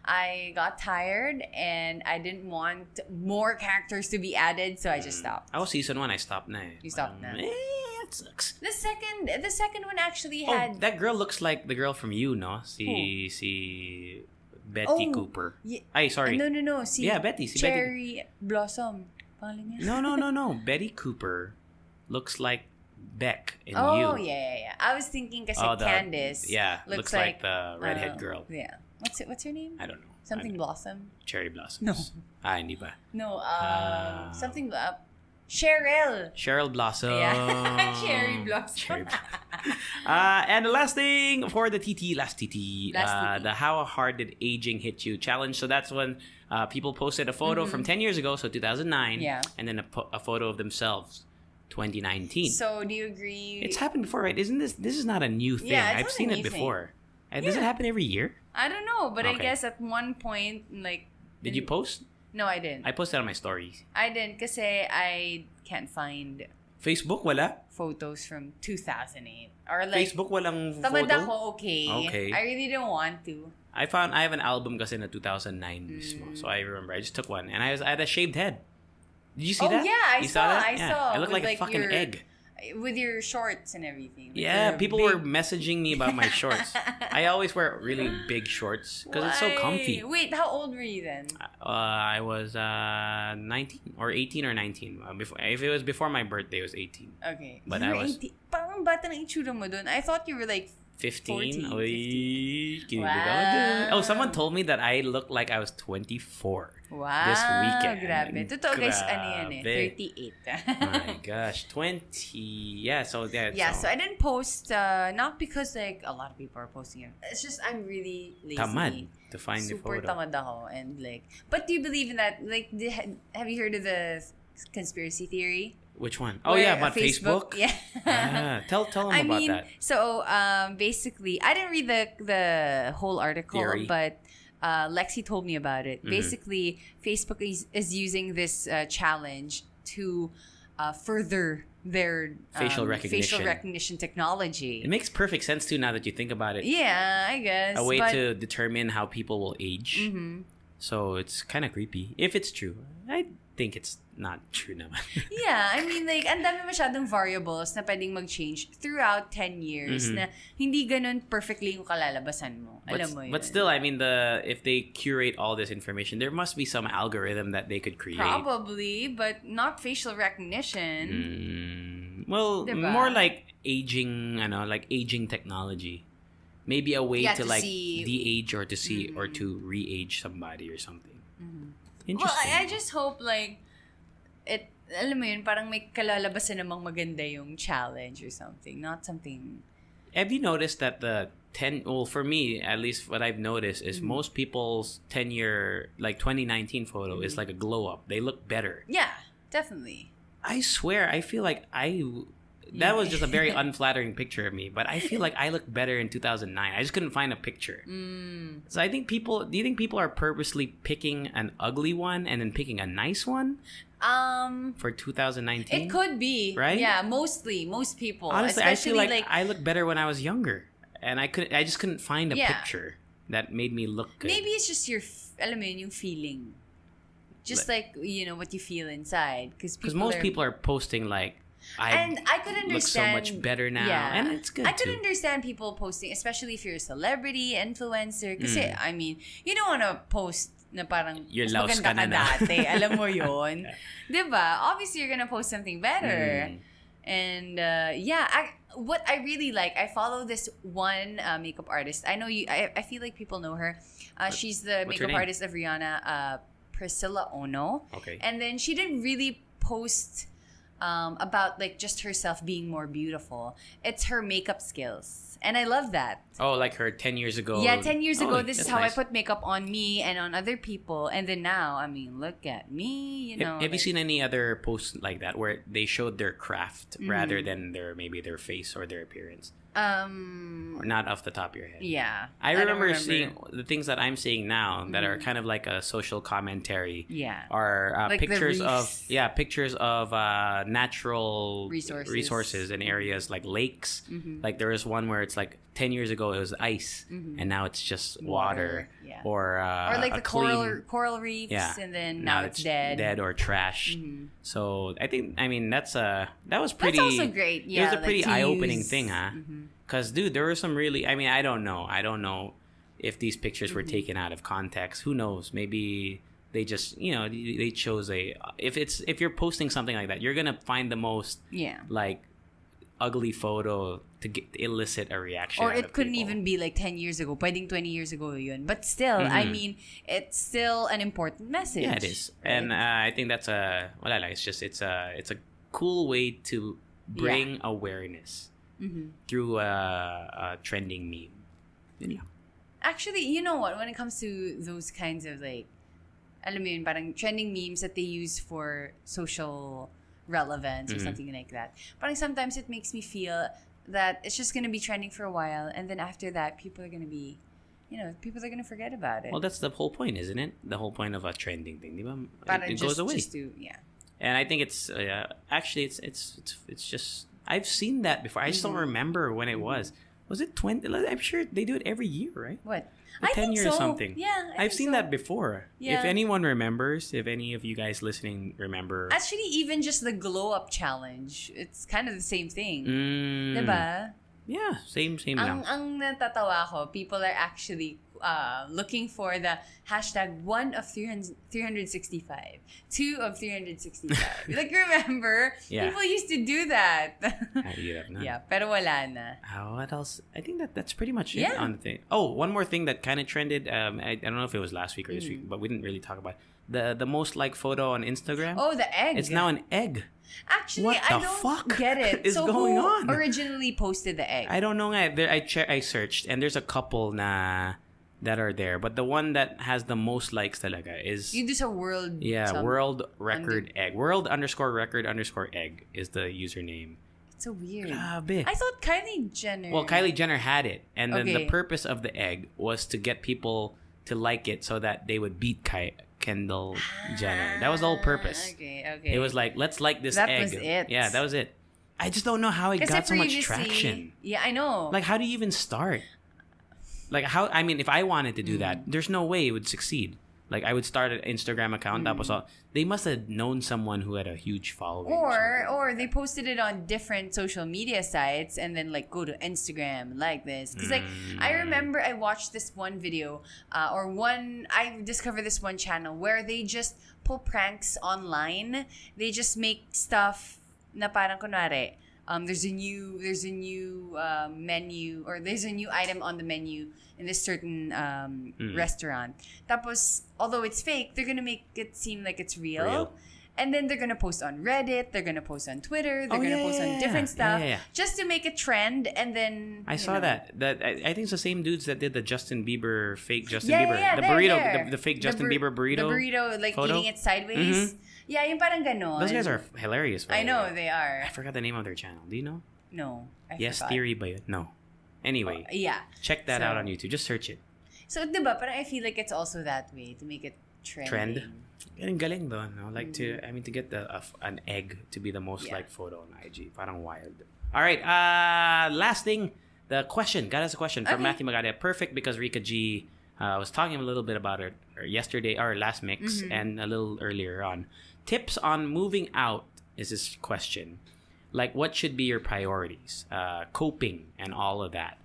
I got tired and I didn't want more characters to be added, so I just stopped. I was season 1. I stopped na. You stopped na. It sucks. The second one actually had... Oh, that girl looks like the girl from You, no? Si Betty Cooper. Yeah. Ay, sorry. No. Betty. Si Cherry Blossom. Pangalan niya? No. Betty Cooper looks like Beck in You. Oh, yeah. I was thinking kasi Candace. Yeah, looks like the redhead girl. Yeah. What's her name? I don't know. Something Blossom? Cherry Blossoms. No. Hindi ba? No, something... Cheryl Blossom. Yeah. Cherry Blossom. And the last thing for the last TT, the How Hard Did Aging Hit You challenge. So that's when people posted a photo from 10 years ago, so 2009, and then a photo of themselves, 2019. So do you agree? It's happened before, right? Isn't this is not a new thing? Yeah, I've seen it before. Thing. Does it happen every year? I don't know, but I guess at one point, like... Did you post? No, I didn't. I posted on my stories. I didn't kasi I can't find... Facebook, wala? Photos from 2008. Or like... Facebook, walang photo? Tamad ako, okay. I really don't want to. I have an album kasi na 2009 mismo. So I remember, I just took one. And I had a shaved head. Did you see that? Oh, yeah, I saw. I looked like a fucking egg. With your shorts and everything. Yeah, people were messaging me about my shorts. I always wear really big shorts because it's so comfy. Wait, how old were you then? I was 19 or 18 or 19. If it was before my birthday, it was 18. Okay. But you I were was 18. Parang bata ng itsura mo dun. I thought you were like 15. 15. Wow. Oh, someone told me that I looked like I was 24. Wow. This weekend. Grabe. Totoo guys, ano yan eh? 38. My gosh, 20. Yeah, so so I didn't post, not because like a lot of people are posting it. It's just I'm really lazy. Tamad to find the photo. Super tamad ako and like, but do you believe in that? Like, have you heard of the conspiracy theory? Which one? Oh, yeah, about Facebook? Yeah. Tell them about that. So, basically, I didn't read the whole article, Theory. but Lexi told me about it. Mm-hmm. Basically, Facebook is using this challenge to further their facial recognition technology. It makes perfect sense, too, now that you think about it. Yeah, I guess. A way to determine how people will age. Mm-hmm. So, it's kind of creepy. If it's true. I think it's not true naman. Yeah, I mean like ang dami masyadong variables na pwedeng mag-change throughout 10 years na hindi ganun perfectly yung kalalabasan mo. Alam mo yun. But still, I mean, if they curate all this information, there must be some algorithm that they could create. Probably, but not facial recognition. Well, diba? More like aging technology. Maybe a way to like see... de-age or to see or to re-age somebody or something. Well, I just hope like it, alam mo yun, parang may kalalabasan namang maganda yung challenge or something, not something. Have you noticed that for me, at least what I've noticed is most people's 10-year, like 2019 photo is like a glow up. They look better. Yeah, definitely. I swear, I feel like that was just a very unflattering picture of me, but I feel like I look better in 2009. I just couldn't find a picture. So I think do you think people are purposely picking an ugly one and then picking a nice one? For 2019? It could be. Right? Yeah, most people. Honestly, I feel like I looked better when I was younger. And I just couldn't find a picture that made me look good. Maybe it's just alam mo yun, yung feeling. Just like, you know, what you feel inside. Because most people are posting like, And I could understand. Look so much better now. Yeah. And it's good I could too. understand people posting, especially if you're a celebrity, influencer. Kasi, I mean, you don't want to post na parang You're mas louse maganda ka na. dati. Alam mo yun. Diba? Obviously, you're gonna post something better. And what I really like, I follow this one makeup artist. I know you. I feel like people know her. She's the makeup artist of Rihanna, Priscilla Ono. Okay. And then she didn't really post about like just herself being more beautiful. It's her makeup skills, and I love that. Oh, like her 10 years ago. Yeah, 10 years ago, this is how nice. I put makeup on me and on other people. And then now, I mean, look at me, you know. Have you seen any other posts like that where they showed their craft rather than their face or their appearance? Or not off the top of your head. Yeah. I remember seeing the things that I'm seeing now that are kind of like a social commentary. Yeah. Are like pictures of natural resources in areas like lakes. Like there was one where it's like 10 years ago it was ice and now it's just water. Yeah. Or like the clean, coral reefs and then now it's dead or trash. So I mean that was pretty. That's also great. Yeah, it was a pretty like eye-opening thing, huh? Because dude, there were some really. I mean, I don't know if these pictures were taken out of context. Who knows? Maybe they just they chose if you're posting something like that, you're gonna find the most like ugly photo to elicit a reaction. Or it couldn't even be like 10 years ago. Pwedeng 20 years ago yun. But still, I mean, it's still an important message. Yeah, it is. Right? And I think that's it's a cool way to bring awareness through a trending meme. Yeah. Actually, you know what? When it comes to those kinds of like, alam mo yun, parang trending memes that they use for social relevance or something like that. Parang sometimes it makes me feel that it's just going to be trending for a while, and then after that, people are going to forget about it. Well, that's the whole point, isn't it? The whole point of a trending thing, di ba? It just, goes away. And I think it's actually it's just I've seen that before. I just don't remember when it was. Was it 20? I'm sure they do it every year, right? What? The 10 think years so. or something. Yeah, I've seen that before. Yeah. If anyone remembers, if any of you guys listening remember. Actually, even just the glow up challenge, it's kind of the same thing. Diba? Yeah, same lang. Ang natatawa ko, people are actually looking for the hashtag 1 of 365, 2 of 365. Like, remember? Yeah. People used to do that. Yeah, pero wala na. What else? I think that's pretty much it Yeah. on the thing. Oh, one more thing that kind of trended. I don't know if it was last week or this week, but we didn't really talk about it. The most liked photo on Instagram. Oh, the egg. It's now an egg. Actually, What the I don't fuck get it. is going who on? originally posted the egg? I don't know. I searched, and there's a couple that are there, but the one that has the most likes talaga is You do a world. world record egg. World_record_egg is the username. It's so weird. Grabe. I thought Kylie Jenner. Well, Kylie Jenner had it, and then the Okay. purpose of the egg was to get people to like it so that they would beat Kendall Jenner. That was the whole purpose. Okay. It was like, let's like this That egg. was it. Yeah, that was it. I just don't know how it Kasi got so much previously- traction. Yeah, I know. Like, how do you even start? Like, how? I mean, if I wanted to do that, there's no way it would succeed. Like, I would start an Instagram account. Tapos, they must have known someone who had a huge following. Or they posted it on different social media sites and then like go to Instagram like this. Because like I remember I watched this one video I discovered this one channel where they just pull pranks online. They just make stuff na parang kunwari, there's a new menu or there's a new item on the menu in this certain restaurant. Tapos, although it's fake, they're gonna make it seem like it's real. And then they're gonna post on Reddit, they're gonna post on Twitter, they're gonna post on different stuff just to make a trend. And then I saw that. I think it's the same dudes that did the Justin Bieber fake Justin Yeah, Bieber, yeah, the there, burrito, there. the fake Justin The Bieber burrito. The burrito, like photo? eating it sideways. Yeah, yung parang ganon. Those guys are hilarious. by I the know way. they are. I forgot the name of their channel. Do you know? No, I Yes forgot. Theory ba yun? No. Anyway, Yeah. check that So- out on YouTube. Just search it. So, diba, parang I feel like it's also that way to make it trending. Ang galing doon, no? Like to get an egg to be the most liked photo on IG. Parang wild. All right, last thing, the question. Got us a question from Matthew Magada. Perfect because Rika G was talking a little bit about it yesterday or last mix and a little earlier on. Tips on moving out is his question. like what should be your priorities, coping and all of that.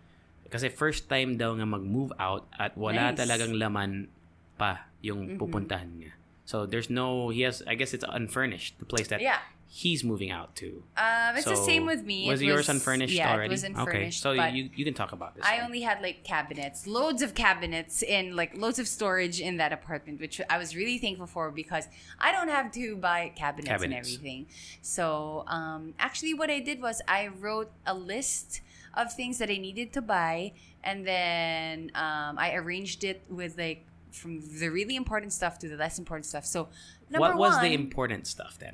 Kasi first time daw nga mag-move out at wala talagang laman pa yung pupuntahan niya. So there's no, I guess it's unfurnished, the place that he's moving out to. It's the same with me. Was yours unfurnished already? Yeah, it was unfurnished. Okay, so you can talk about this. I only had like cabinets, loads of cabinets in like loads of storage in that apartment, which I was really thankful for because I don't have to buy cabinets. And everything. So actually what I did was I wrote a list of things that I needed to buy, and then I arranged it with like from the really important stuff to the less important stuff. So what was the important stuff then?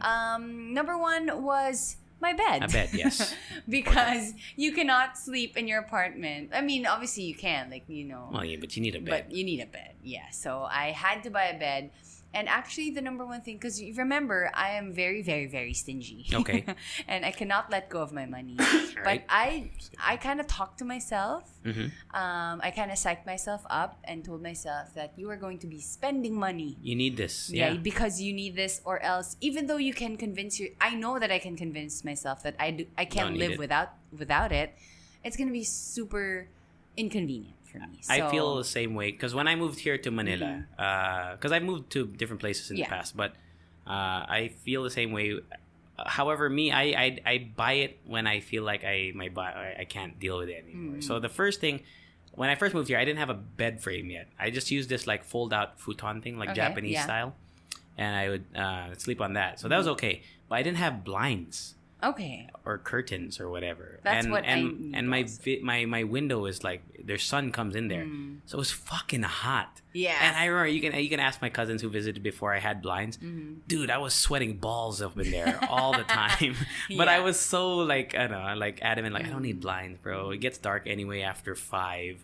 Number one was my bed. A bed, yes. Because you cannot sleep in your apartment. I mean, obviously you can, like, you know. Well, yeah, but you need a bed. But you need a bed, yeah. So I had to buy a bed. And actually, the number one thing, because you remember, I am very, very, very stingy. Okay. And I cannot let go of my money. Right. But I kind of talked to myself. I kind of psyched myself up and told myself that you are going to be spending money. You need this. Yeah. Because you need this, or else, even though you can I know that I can convince myself that I can't live without it. It's going to be super inconvenient. So, I feel the same way because when I moved here to Manila, because I moved to different places in the past, but I feel the same way. However, I buy it when I feel like I can't deal with it anymore. So the first thing, when I first moved here, I didn't have a bed frame yet. I just used this like fold out futon thing, like Japanese style, and I would sleep on that. So that was okay, but I didn't have blinds. Okay. Or curtains or whatever. That's what I need. And my window is like there's sun comes in there. So it was fucking hot. Yeah. And I remember you can ask my cousins who visited before I had blinds. Dude, I was sweating balls up in there all the time. But I was so like I don't know, like adamant, like I don't need blinds, bro. It gets dark anyway after 5.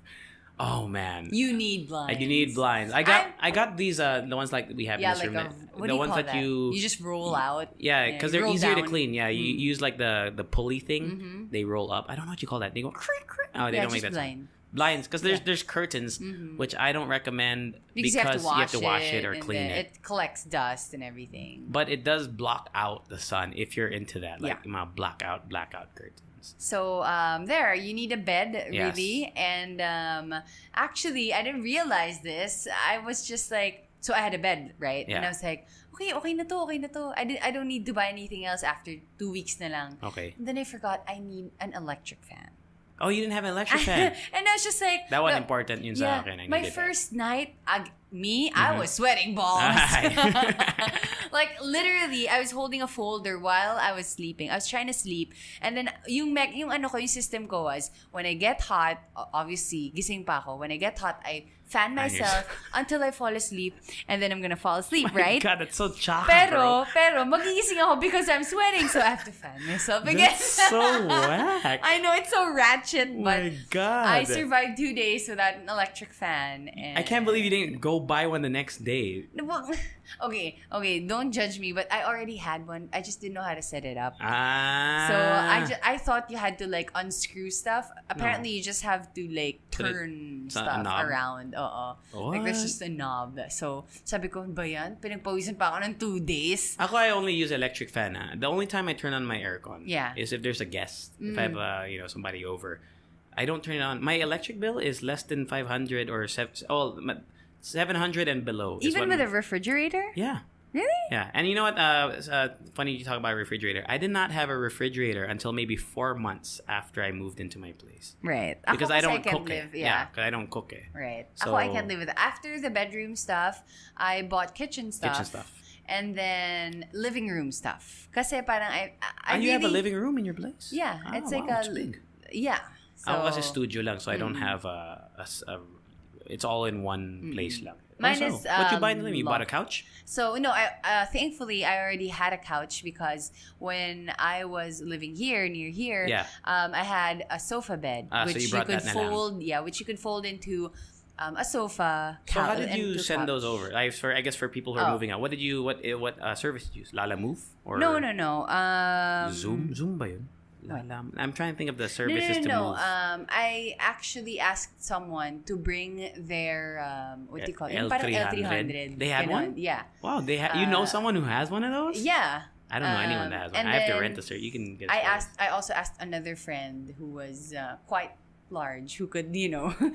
Oh man, you need blinds. You need blinds. I got these the ones like we have in this room. The ones that you just roll out. Yeah, because they're easier to clean. Yeah, you use like the pulley thing. They roll up. I don't know what you call that. They go. Oh, they don't make that sound. Blinds, because there's curtains, which I don't recommend because you have to wash it or clean it. It collects dust and everything. But it does block out the sun if you're into that, like blackout curtains. So there, you need a bed, really. And actually, I didn't realize this. I was just like, so I had a bed, right? Yeah. And I was like, okay na to. I don't need to buy anything else after 2 weeks na lang. Okay. And then I forgot I need an electric fan. Oh, you didn't have an electric fan? And I was just like... That was important yun sa akin. My first night, I was sweating balls. Like, literally, I was holding a folder while I was sleeping. I was trying to sleep. And then, yung system ko was, when I get hot, obviously, gising pa ako. When I get hot, I fan myself until I fall asleep. And then I'm gonna fall asleep, right? God, that's so chaka, pero, magigising ako because I'm sweating. So I have to fan myself again. That's so whack. I know, it's so ratchet, but my God. I survived 2 days without an electric fan. And I can't believe you didn't go buy one the next day. Well, okay, don't judge me, but I already had one. I just didn't know how to set it up. So I thought you had to like unscrew stuff. Apparently, you just have to like turn stuff around. Like there's just a knob. So sabi ko, ba yan? Pinagpawisan pa ako ng 2 days. Ako, I only use electric fan. The only time I turn on my aircon is if there's a guest. If I have somebody over. I don't turn it on. My electric bill is less than 500 or 700 and below. Even with a refrigerator? Yeah. Really? Yeah. And you know what? Funny you talk about refrigerator. I did not have a refrigerator until maybe 4 months after I moved into my place. Right. Because I don't cook it. Yeah, because I don't cook it. Right. So, I can't live with it. After the bedroom stuff, I bought kitchen stuff. And then living room stuff. Kasi parang I really... you have a living room in your place? Yeah. It's like it's big. Yeah. So, ako kasi studio lang, so I don't have it's all in one place lang. Mine is what you buy in the living? You bought a couch? So no, I thankfully I already had a couch because when I was living here near here, I had a sofa bed which so you could fold. Yeah, which you could fold into a sofa. So how did you send those over? I guess for people who are moving out, what service did you use? Lala Move or no. Zoom ba yun? I'm trying to think of the services to move. I actually asked someone to bring their what do you call it? L300. They had one? Yeah. Wow, you know someone who has one of those? Yeah. I don't know anyone that has one. I have to rent a service. You can get. I also asked another friend who was quite large, who could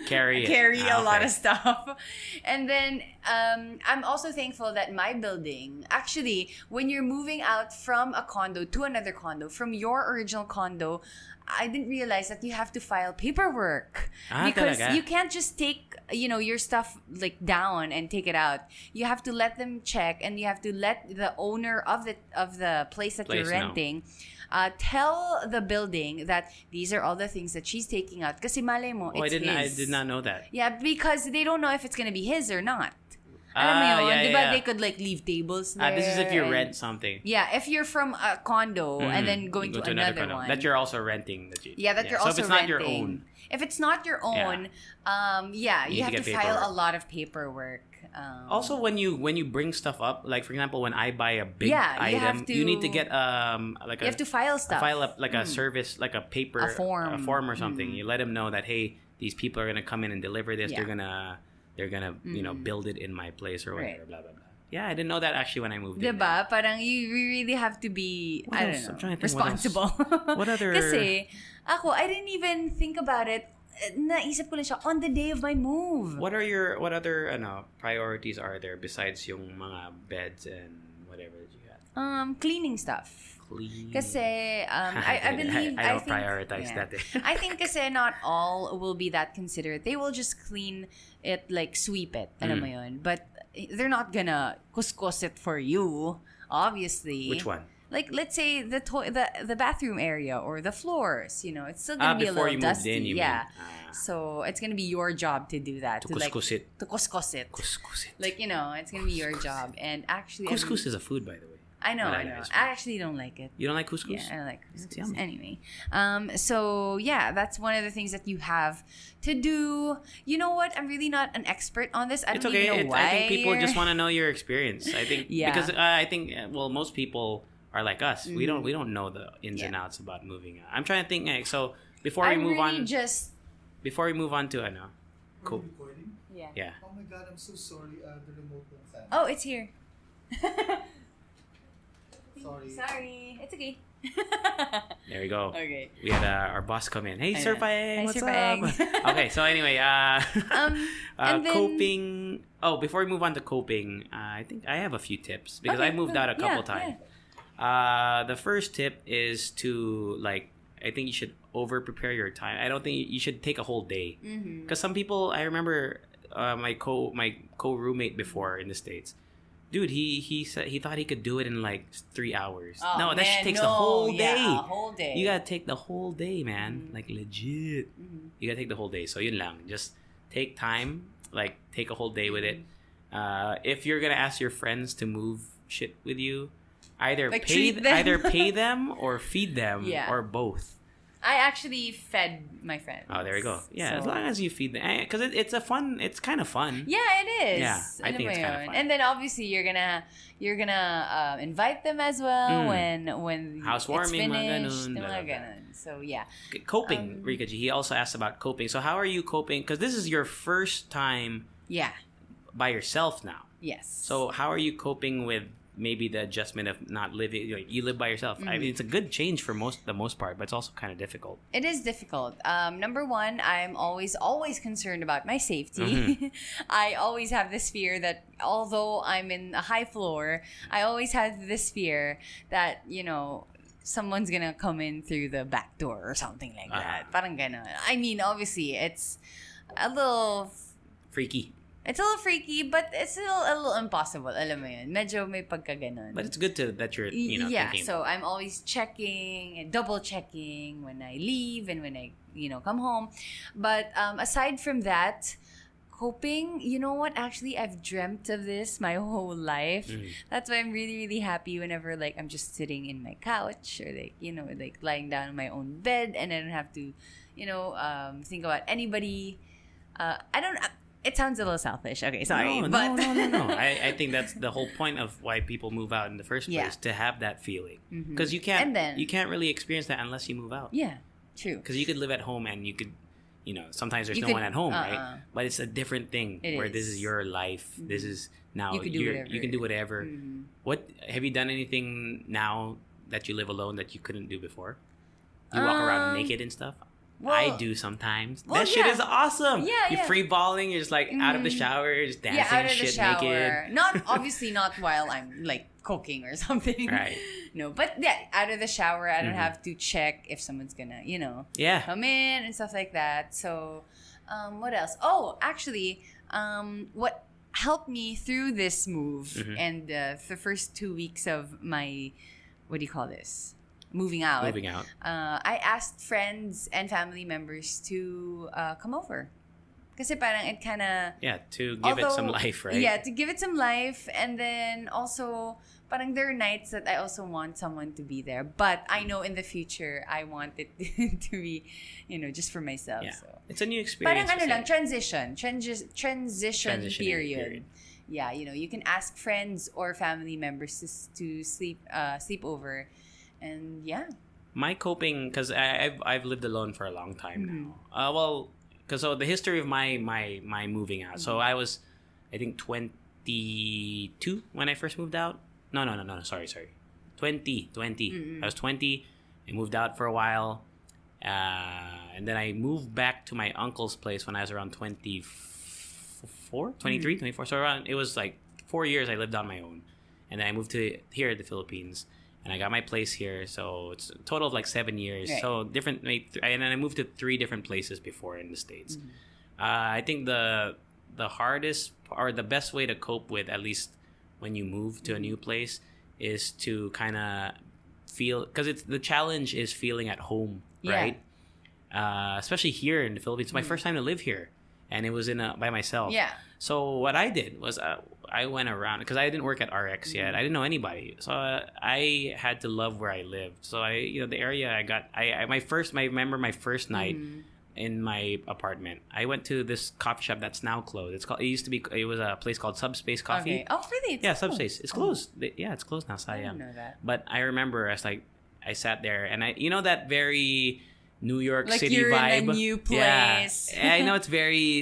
carry a lot of stuff. And then I'm also thankful that my building, actually, when you're moving out from a condo to another condo, from your original condo, I didn't realize that you have to file paperwork because talaga? you can't just take your stuff like down and take it out. You have to let them check, and you have to let the owner of the place that you're renting tell the building that these are all the things that she's taking out. Kasi malay mo, it's his. I did not know that. Yeah, because they don't know if it's gonna be his or not. Alam mo yun, diba? They could like leave tables there. This is if you rent something. Yeah, if you're from a condo and then going to another one. That you're also renting. You're also renting. So if it's not your own. If it's not your own, you have to file a lot lot of paperwork. Also, when you bring stuff up, like for example, when I buy a big item, you need to get like you have to file stuff. File up like a service, like a paper, a form or something. You let them know that hey, these people are gonna come in and deliver this. Yeah. They're gonna build it in my place or whatever. Right. Blah blah blah. Yeah, I didn't know that actually when I moved in. Diba? Parang you really have to be responsible. What other? Kasi ako, I didn't even think about it. Naisip ko lang siya on the day of my move. What other priorities are there besides yung mga beds and whatever that you got? Cleaning stuff. Kasi I believe I don't prioritize that. I think kasi not all will be that considerate. They will just clean it, like sweep it. Alam mo yun. But they're not gonna kuskus it for you, obviously. Which one? Like let's say the bathroom area or the floors, it's still gonna be a little dusty. Mean. So it's gonna be your job to do that. To kuskus it. To kuskus it. Like it's gonna be your job. And actually, couscous is a food, by the way. I know. I actually don't like it. You don't like couscous? Yeah, I don't like couscous. Anyway, so yeah, that's one of the things that you have to do. You know what? I'm really not an expert on this. I don't even know why. I think people just want to know your experience. I think because I think most people are like us. We don't know the ins and outs about moving out. I'm trying to think. So before we move on to cool. Yeah. Oh my God, I'm so sorry. The remote went. Oh, it's here. Sorry. It's okay. There we go. Okay. We had our boss come in. Hey, Sir Paeng, what's Sir up? Paeng. Okay, so anyway, and then, coping. Oh, before we move on to coping, I think I have a few tips because I moved out a couple times. Yeah. The first tip is to I think you should over prepare your time. I don't think you should take a whole day because some people. I remember my co roommate before in the States. Dude, he said he thought he could do it in 3 hours. Oh, no, that takes the whole day. Yeah, a whole day. You gotta take the whole day, man. Legit. You gotta take the whole day. So yun lang. Just take time. Take a whole day with it. If you're gonna ask your friends to move shit with you, either pay them or feed them or both. I actually fed my friends. Oh, there we go. Yeah, as long as you feed them, because it's kind of fun. Yeah, it is. Yeah, I think it's kind of fun. And then obviously you're gonna invite them as well when housewarming, it's finished. So yeah. Coping, Rika G. He also asked about coping. So how are you coping? Because this is your first time. Yeah. By yourself now. Yes. So how are you coping with? Maybe the adjustment of not living, you live by yourself. I mean, it's a good change for the most part, but it's also kind of difficult. It is difficult. Number one, I'm always concerned about my safety. I always have this fear that although I'm in a high floor, I always have this fear that, someone's gonna come in through the back door or something like that. Parang ganon. I mean, obviously, it's a little freaky. It's a little freaky, but it's still a little impossible. Alam mo yun. Medyo may pagkaganon. But it's good that you're, thinking. So I'm always checking, double checking when I leave and when I, come home. But aside from that, coping, you know what? Actually, I've dreamt of this my whole life. That's why I'm really, really happy whenever, I'm just sitting in my couch or, lying down on my own bed and I don't have to, think about anybody. It sounds a little selfish. Okay, sorry. No. I think that's the whole point of why people move out in the first place, to have that feeling. Because you can't really experience that unless you move out. Yeah, true. Because you could live at home and you sometimes there's You no could- one at home, right? But it's a different thing It where is. this is your life. This is now You can do whatever. you can do whatever. What have you done anything now that you live alone that you couldn't do before? You walk around naked and stuff. I well- do sometimes. well, that shit yeah. is awesome. Yeah, You're yeah. free balling. You're just like out of the shower, just dancing out of the shit shower. naked. Not obviously not while I'm like cooking or something. Right. No, but yeah, out of the shower, I don't have to check if someone's gonna, Yeah. come in and stuff like that. So, what else? Oh, actually, what helped me through this move and the first 2 weeks of my, what do you call this? Moving out. I asked friends and family members to come over. Kasi parang it kind of... Yeah, to give it some life, right? Yeah, to give it some life. And then also, parang there are nights that I also want someone to be there. But I know in the future, I want it to be, just for myself. Yeah. So. It's a new experience. Parang transition period. period. Yeah, you can ask friends or family members to sleep over. And yeah. My coping, because I've lived alone for a long time now. Because the history of my moving out. So I was, I think 22 when I first moved out. No. Sorry. 20. I was 20. I moved out for a while, and then I moved back to my uncle's place when I was around 24. So around, it was like 4 years I lived on my own, and then I moved to here in the Philippines. And I got my place here, so it's a total of like 7 years. Right. So different, and then I moved to 3 different places before in the States. I think the hardest or the best way to cope with, at least when you move to a new place, is to kind of feel, because the challenge is feeling at home, right? Especially here in the Philippines. It's my first time to live here, and it was by myself. Yeah. So what I did was I went around, because I didn't work at RX yet. I didn't know anybody, so I had to love where I lived. So the area I got, I remember my first night in my apartment. I went to this coffee shop that's now closed. It was a place called Subspace Coffee. Okay. Oh, really? Yeah, Subspace. It's closed. Yeah, it's closed now. I didn't know that. But I remember I sat there, and that very New York Like City you're vibe. in a new place. Yeah. I know it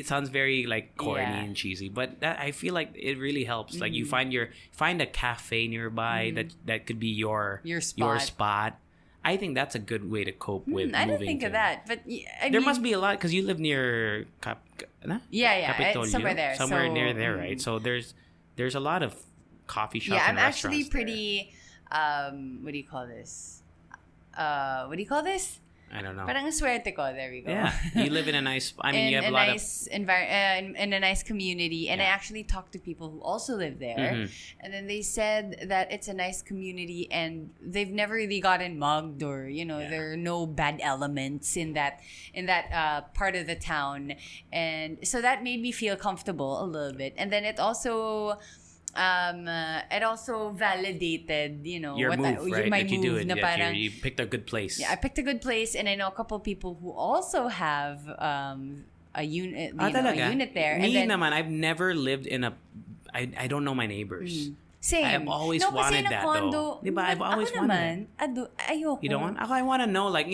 sounds very like corny and cheesy, but I feel like it really helps. Like you find a cafe nearby that could be your spot. I think that's a good way to cope with moving. I didn't think of that, but there must be a lot, because you live near Capitolio, somewhere there. Near there, right? So there's a lot of coffee shops. Yeah, I'm and actually restaurants pretty. What do you call this? I don't know. Parang swerte ko. There we go. Yeah, you live in a nice. I mean, you have a lot nice environment, in a nice community, and I actually talked to people who also live there, and then they said that it's a nice community, and they've never really gotten mugged, or there are no bad elements in that part of the town, and so that made me feel comfortable a little bit, and then it also validated, your what move, right? my that you move, do it. na That parang, you picked a good place. yeah, I picked a good place, and I know a couple people who also have a unit, a unit there. Me and then, naman, I've never lived in a. I don't know my neighbors. Same. I've always kasi wanted na that condo, though. Diba? I've always ako wanted naman, ayoko. You don't want? I want to know, like,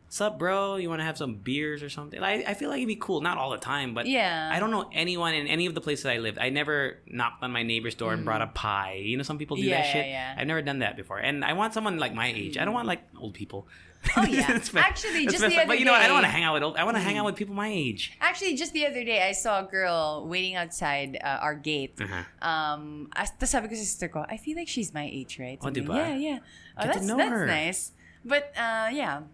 what's up, bro? You want to have some beers or something? I feel like it'd be cool. Not all the time, but Yeah. I don't know anyone in any of the places I lived. I never knocked on my neighbor's door and brought a pie. Some people do that shit. Yeah. I've never done that before. And I want someone like my age. I don't want like old people. Oh yeah. That's fair. Actually, That's just the messed up. other But you know what? I don't day- want to hang out with I want to hang out with people my age. Actually, just the other day, I saw a girl waiting outside our gate. Tapos sabi ko sa sister ko, I feel like she's my age, right? Oh, Sabi diba? niya, Yeah. Oh, Get to that's know her. nice. But yeah,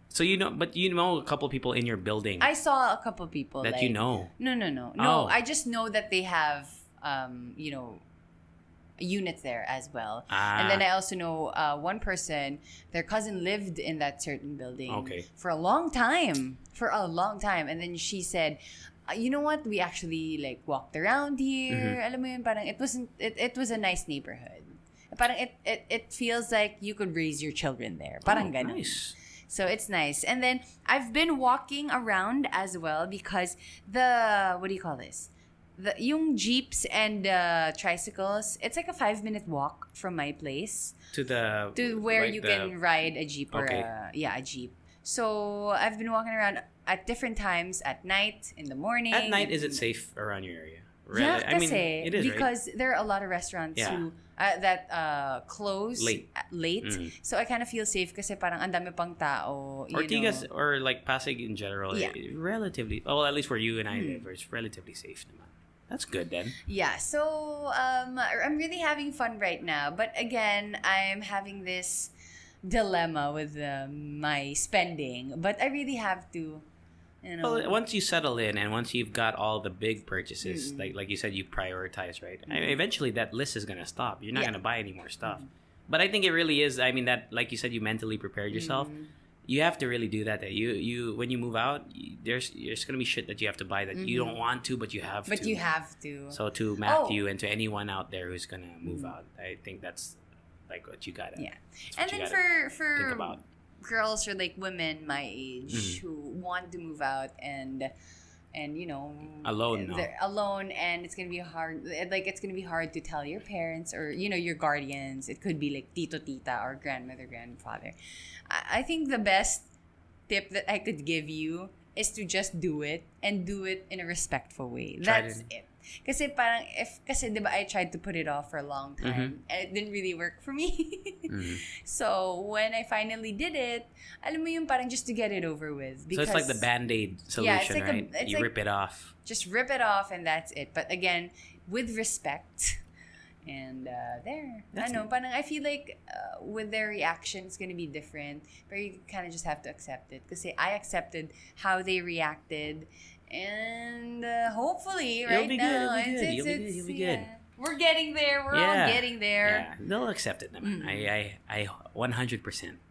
So but you know a couple people in your building I saw a couple people that like, you know. No. Oh. I just know that they have, units there as well. And then I also know one person, their cousin lived in that certain building for a long time. And then she said, you know what? We actually like walked around here. Alam mo yun, parang it was a nice neighborhood. Parang it feels like you could raise your children there. Parang ganun. Nice. So it's nice. And then I've been walking around as well because what do you call this? Yung jeeps and tricycles, it's like a 5-minute walk from my place To where like you can ride a jeep or Okay. a jeep. So I've been walking around at different times, at night, in the morning. At night, is it safe around your area? Yeah, I mean, it is, because right? there are a lot of restaurants who that close late. So I kind of feel safe kasi parang ang dami pang tao. Ortigas or like Pasig in general, Yeah. Relatively, well, at least where you and I live, it's relatively safe naman. That's good then. Yeah, so I'm really having fun right now. But again, I'm having this dilemma with my spending. But I really have to, Well, once you settle in and once you've got all the big purchases, like you said, you prioritize, right? I mean, eventually that list is gonna stop. You're not gonna buy any more stuff. But I think it really is. I mean, that like you said, you mentally prepared yourself. You have to really do that. That you when you move out, there's gonna be shit that you have to buy that you don't want to, but you have to. But you have to. So to Matthew and to anyone out there who's gonna move out, I think that's like what you gotta. Yeah, and then for think about. Girls or like women my age who want to move out and alone, they're alone, and it's gonna be hard. Like it's gonna be hard to tell your parents or your guardians. It could be like tito, tita, or grandmother, grandfather. I think the best tip that I could give you is to just do it and do it in a respectful way. That's it. Kasi parang kasi diba I tried to put it off for a long time and it didn't really work for me. So when I finally did it, alam mo yung parang just to get it over with. So it's like the Band-Aid solution, right? You rip it off. Just rip it off and that's it. But again, with respect. And there. Parang I feel like with their reaction, it's gonna be different. But you kind of just have to accept it. Kasi I accepted how they reacted. And hopefully right now you'll be good. We're getting there. We're all getting there. Yeah, they'll accept it naman. I 100%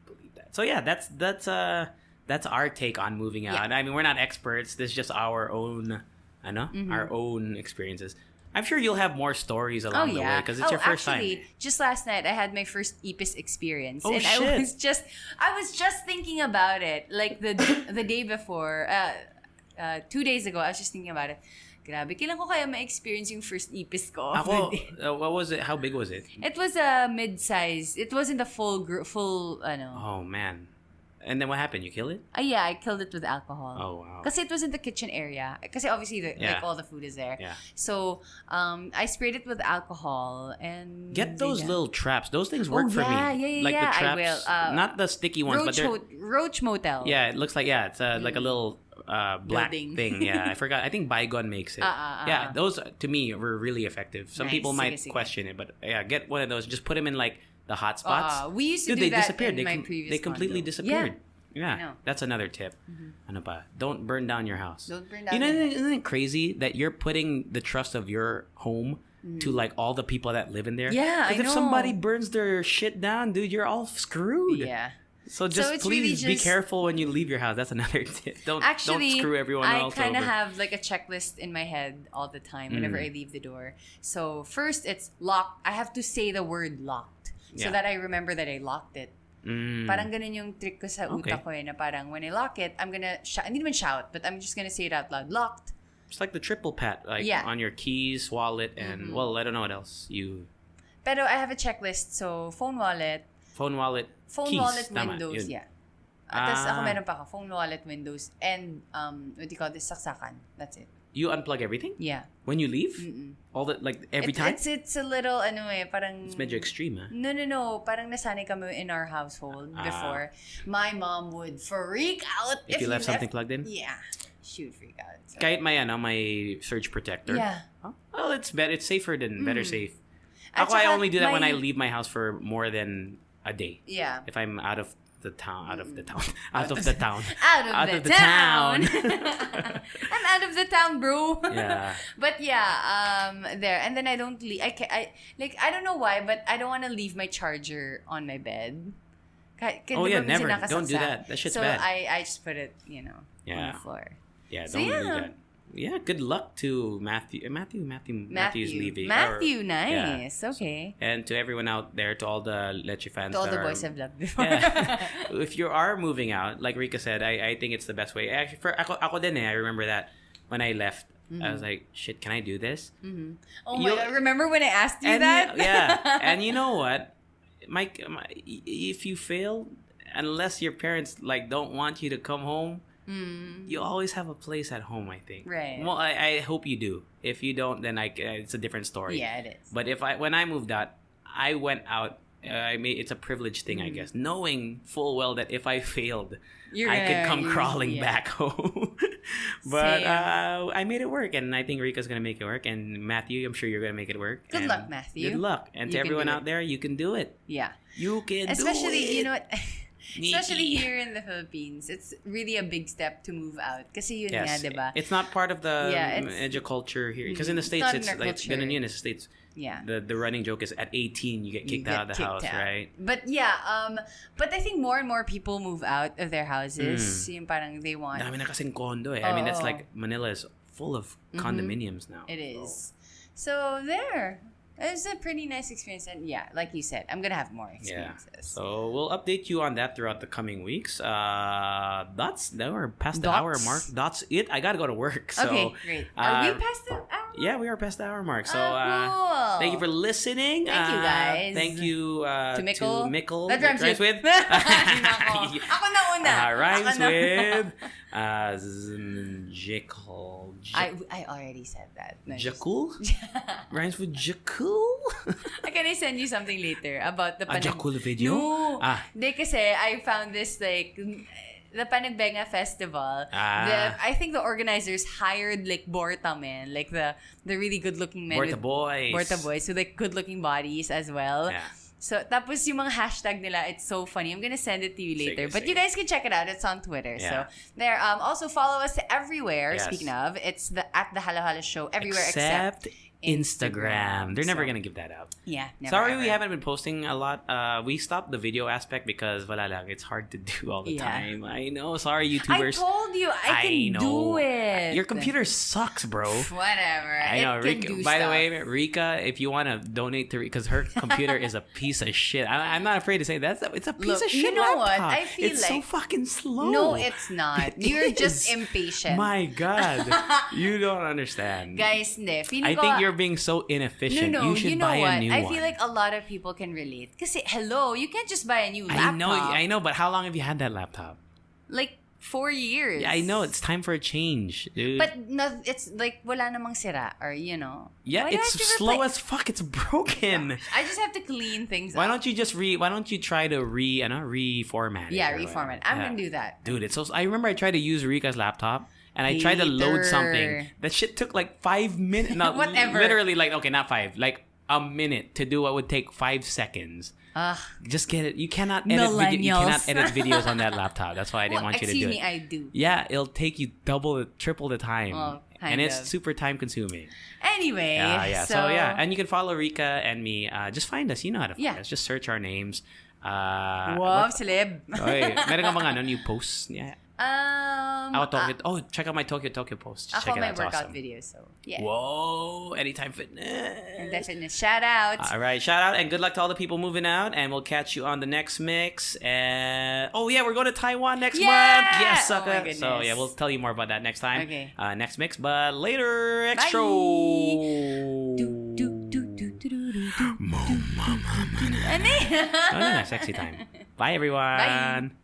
believe that. So yeah, that's our take on moving out. I mean, we're not experts. This is just our own, our own experiences. I'm sure you'll have more stories along the way because it's your first actually, time. Just last night I had my first EPIS experience, and shit. I was just thinking about it like the day before. 2 days ago, I was just thinking about it. Grabe, kailan ko kaya ma-experience yung first EPIS ko? What was it? How big was it? It was a mid-size. It wasn't a full, Oh, man. And then what happened? You killed it? Yeah, I killed it with alcohol. Oh, wow. Kasi it was in the kitchen area. Kasi obviously, like, all the food is there. Yeah. So, I sprayed it with alcohol and... Get those little traps. Those things work for me. Yeah, like the traps. I will. Not the sticky ones, but they're... Roach Motel. Yeah, it looks like, it's like a little... black building. thing. Yeah, I forgot. I think Bygone makes it. Yeah, those to me were really effective. Some people might question it, but yeah, get one of those. Just put them in like the hot spots. We used to do that disappeared. in my previous They completely condo. disappeared. Yeah, that's another tip. Ano pa? Don't burn down your house. Don't burn down. Isn't it crazy that you're putting the trust of your home to like all the people that live in there? Yeah, I know. Because if somebody burns their shit down, dude, you're all screwed. Yeah. So please really be careful when you leave your house. That's another tip. Don't screw everyone else over. I kind of have like a checklist in my head all the time whenever I leave the door. So first, it's locked. I have to say the word locked so that I remember that I locked it. Parang ganun yung trick ko sa utak ko na parang when I lock it, I'm gonna hindi naman shout, but I'm just gonna say it out loud. Locked. It's like the triple pat, like on your keys, wallet, and well, I don't know what else you. Pero I have a checklist. So phone wallet, keys, Windows, Tapos ako meron pa ako, phone wallet, Windows, and what do you call this, saksakan. That's it. You unplug everything? Yeah. When you leave? All that, like every time? It's a little, parang... It's medyo extreme, huh? No. Parang nasanay kami in our household before. My mom would freak out if you left something plugged in? Yeah. She would freak out. So. Kahit my surge protector? Yeah. Huh? Well, it's better. It's safer than better safe. I only do that when I leave my house for more than a day. Yeah. If I'm out of the town. Out of the town. I'm out of the town, bro. Yeah. But there. And then I don't leave. I don't know why, but I don't want to leave my charger on my bed. Never. Don't do that. That shit's bad. So I just put it, on the floor. Yeah, don't do that. Yeah, good luck to Matthew. Matthew's leaving. Matthew, nice. Yeah. Okay. And to everyone out there, to all the Leche fans. To all the boys I've loved before. Yeah. If you are moving out, like Rika said, I think it's the best way. Actually, for ako din I remember that when I left, I was like, shit, can I do this? Mm-hmm. Oh my God, remember when I asked you that? Yeah. And you know what? Mike, if you fail, unless your parents like don't want you to come home, you always have a place at home, I think. Right. Well, I hope you do. If you don't, then it's a different story. Yeah, it is. But when I moved out, I went out. It's a privileged thing, I guess, knowing full well that if I failed, I could come crawling back home. But I made it work, and I think Rika's gonna make it work. And Matthew, I'm sure you're gonna make it work. Good luck, Matthew. Good luck, and to You can everyone do out there, you can do it. Yeah. You can Especially, do it. you know what? Especially Nikki. here in the Philippines, it's really a big step to move out. Kasi yun Yes, nga, diba? it's not part of the it's- educulture here. Because in the States, not in it's our like culture. in the United States, Yeah. the running joke is at 18 you get kicked out of the house, right? But yeah, but I think more and more people move out of their houses. Yung parang they want. Dami na kasing condo eh. I mean, that's Oo. like Manila is full of condominiums now. It is. So there. It was a pretty nice experience, and yeah, like you said, I'm gonna have more Yeah. experiences. So we'll update you on that throughout the coming weeks. We're past the Dots? hour mark. That's it. I gotta go to work. So, Okay, great. Are we past the hour? Yeah, we are past the hour mark. So Cool. thank you for listening. Thank you, guys. Thank you To Mickle. That rhymes with. Nako. Ako na una. Rhymes Ako na. with Jekyll. I already said that. No, Jakul? Rhymes with Jakul? Can I send you something later about the A Jakul video? No. Ah. Hindi kasi I found this like the Panagbenga Festival. I think the organizers hired like Borta men, like the really good looking men. Borta boys. Borta boys with like good looking bodies as well. Yeah. So, tapos yung mga hashtag nila, it's so funny. I'm gonna send it to you later. Sige, But sige. you guys can check it out. It's on Twitter. Yeah. So, there. Also, follow us everywhere. Yes. Speaking of, it's at the Halo Halo Show everywhere except Instagram. They're never So, gonna give that up. Yeah, never, Sorry ever. we haven't been posting a lot. We stopped the video aspect because wala lang, it's hard to do all the Yeah. time. I know. Sorry, I YouTubers. told you I can do it. Your computer sucks, bro. Whatever. I know, It can Rika. do By the stuff. way, Rika, if you want to donate to Rika, because her computer is a piece of shit. I'm not afraid to say that. It's a piece Look, of shit. you know what? laptop. I feel it's so like- fucking slow. No, it's not. It You're just is. impatient. My God, you don't understand. Guys, hindi. Feeling I ko, think you're being so inefficient. No, you should you know buy what? a new I one. feel like a lot of people can relate. Kasi, hello, you can't just buy a new laptop. I know, but how long have you had that laptop? Like, 4 years. Yeah, I know. It's time for a change, dude. But no, it's like, wala namang sira. Or, you know. yeah, Why do I it's have to slow replace- as fuck. It's broken. I just have to clean things Why up. don't you just Why don't you try to reformat it? Yeah, or reformat. whatever? I'm Yeah. gonna do that. Dude, it's so. I remember I tried to use Rika's laptop and I tried to load something. Hater. That shit took like 5 minutes. No, Whatever. Literally, like okay, not 5, like a minute to do what would take 5 seconds. Ugh. Just get it. You cannot edit. You cannot Millennials. edit videos on that laptop. That's why I didn't Well, want you to do excuse me, it. I do. Yeah, it'll take you triple the time, Well, and kind it's of. super time consuming. Anyway. Yeah. So yeah, and you can follow Rika and me. Just find us. You know how to find Yeah. us. Just search our names. Wow, celeb. Oy, meron ka mga new posts? Yeah. Ako Check out my Tokyo post. Just check it my out. It's workout awesome. video, so yeah. Whoa, Anytime And Fitness. definitely shout out. All right, shout out and good luck to all the people moving out, and we'll catch you on the next mix. And we're going to Taiwan next Yeah! month. Yes, Oh my sucker. goodness. So yeah, we'll tell you more about that next time. Okay. Next mix, but later, Bye. extra. Do, do, do, do, do, do, do. Ano Ano? na, sexy time. Bye, everyone. Bye.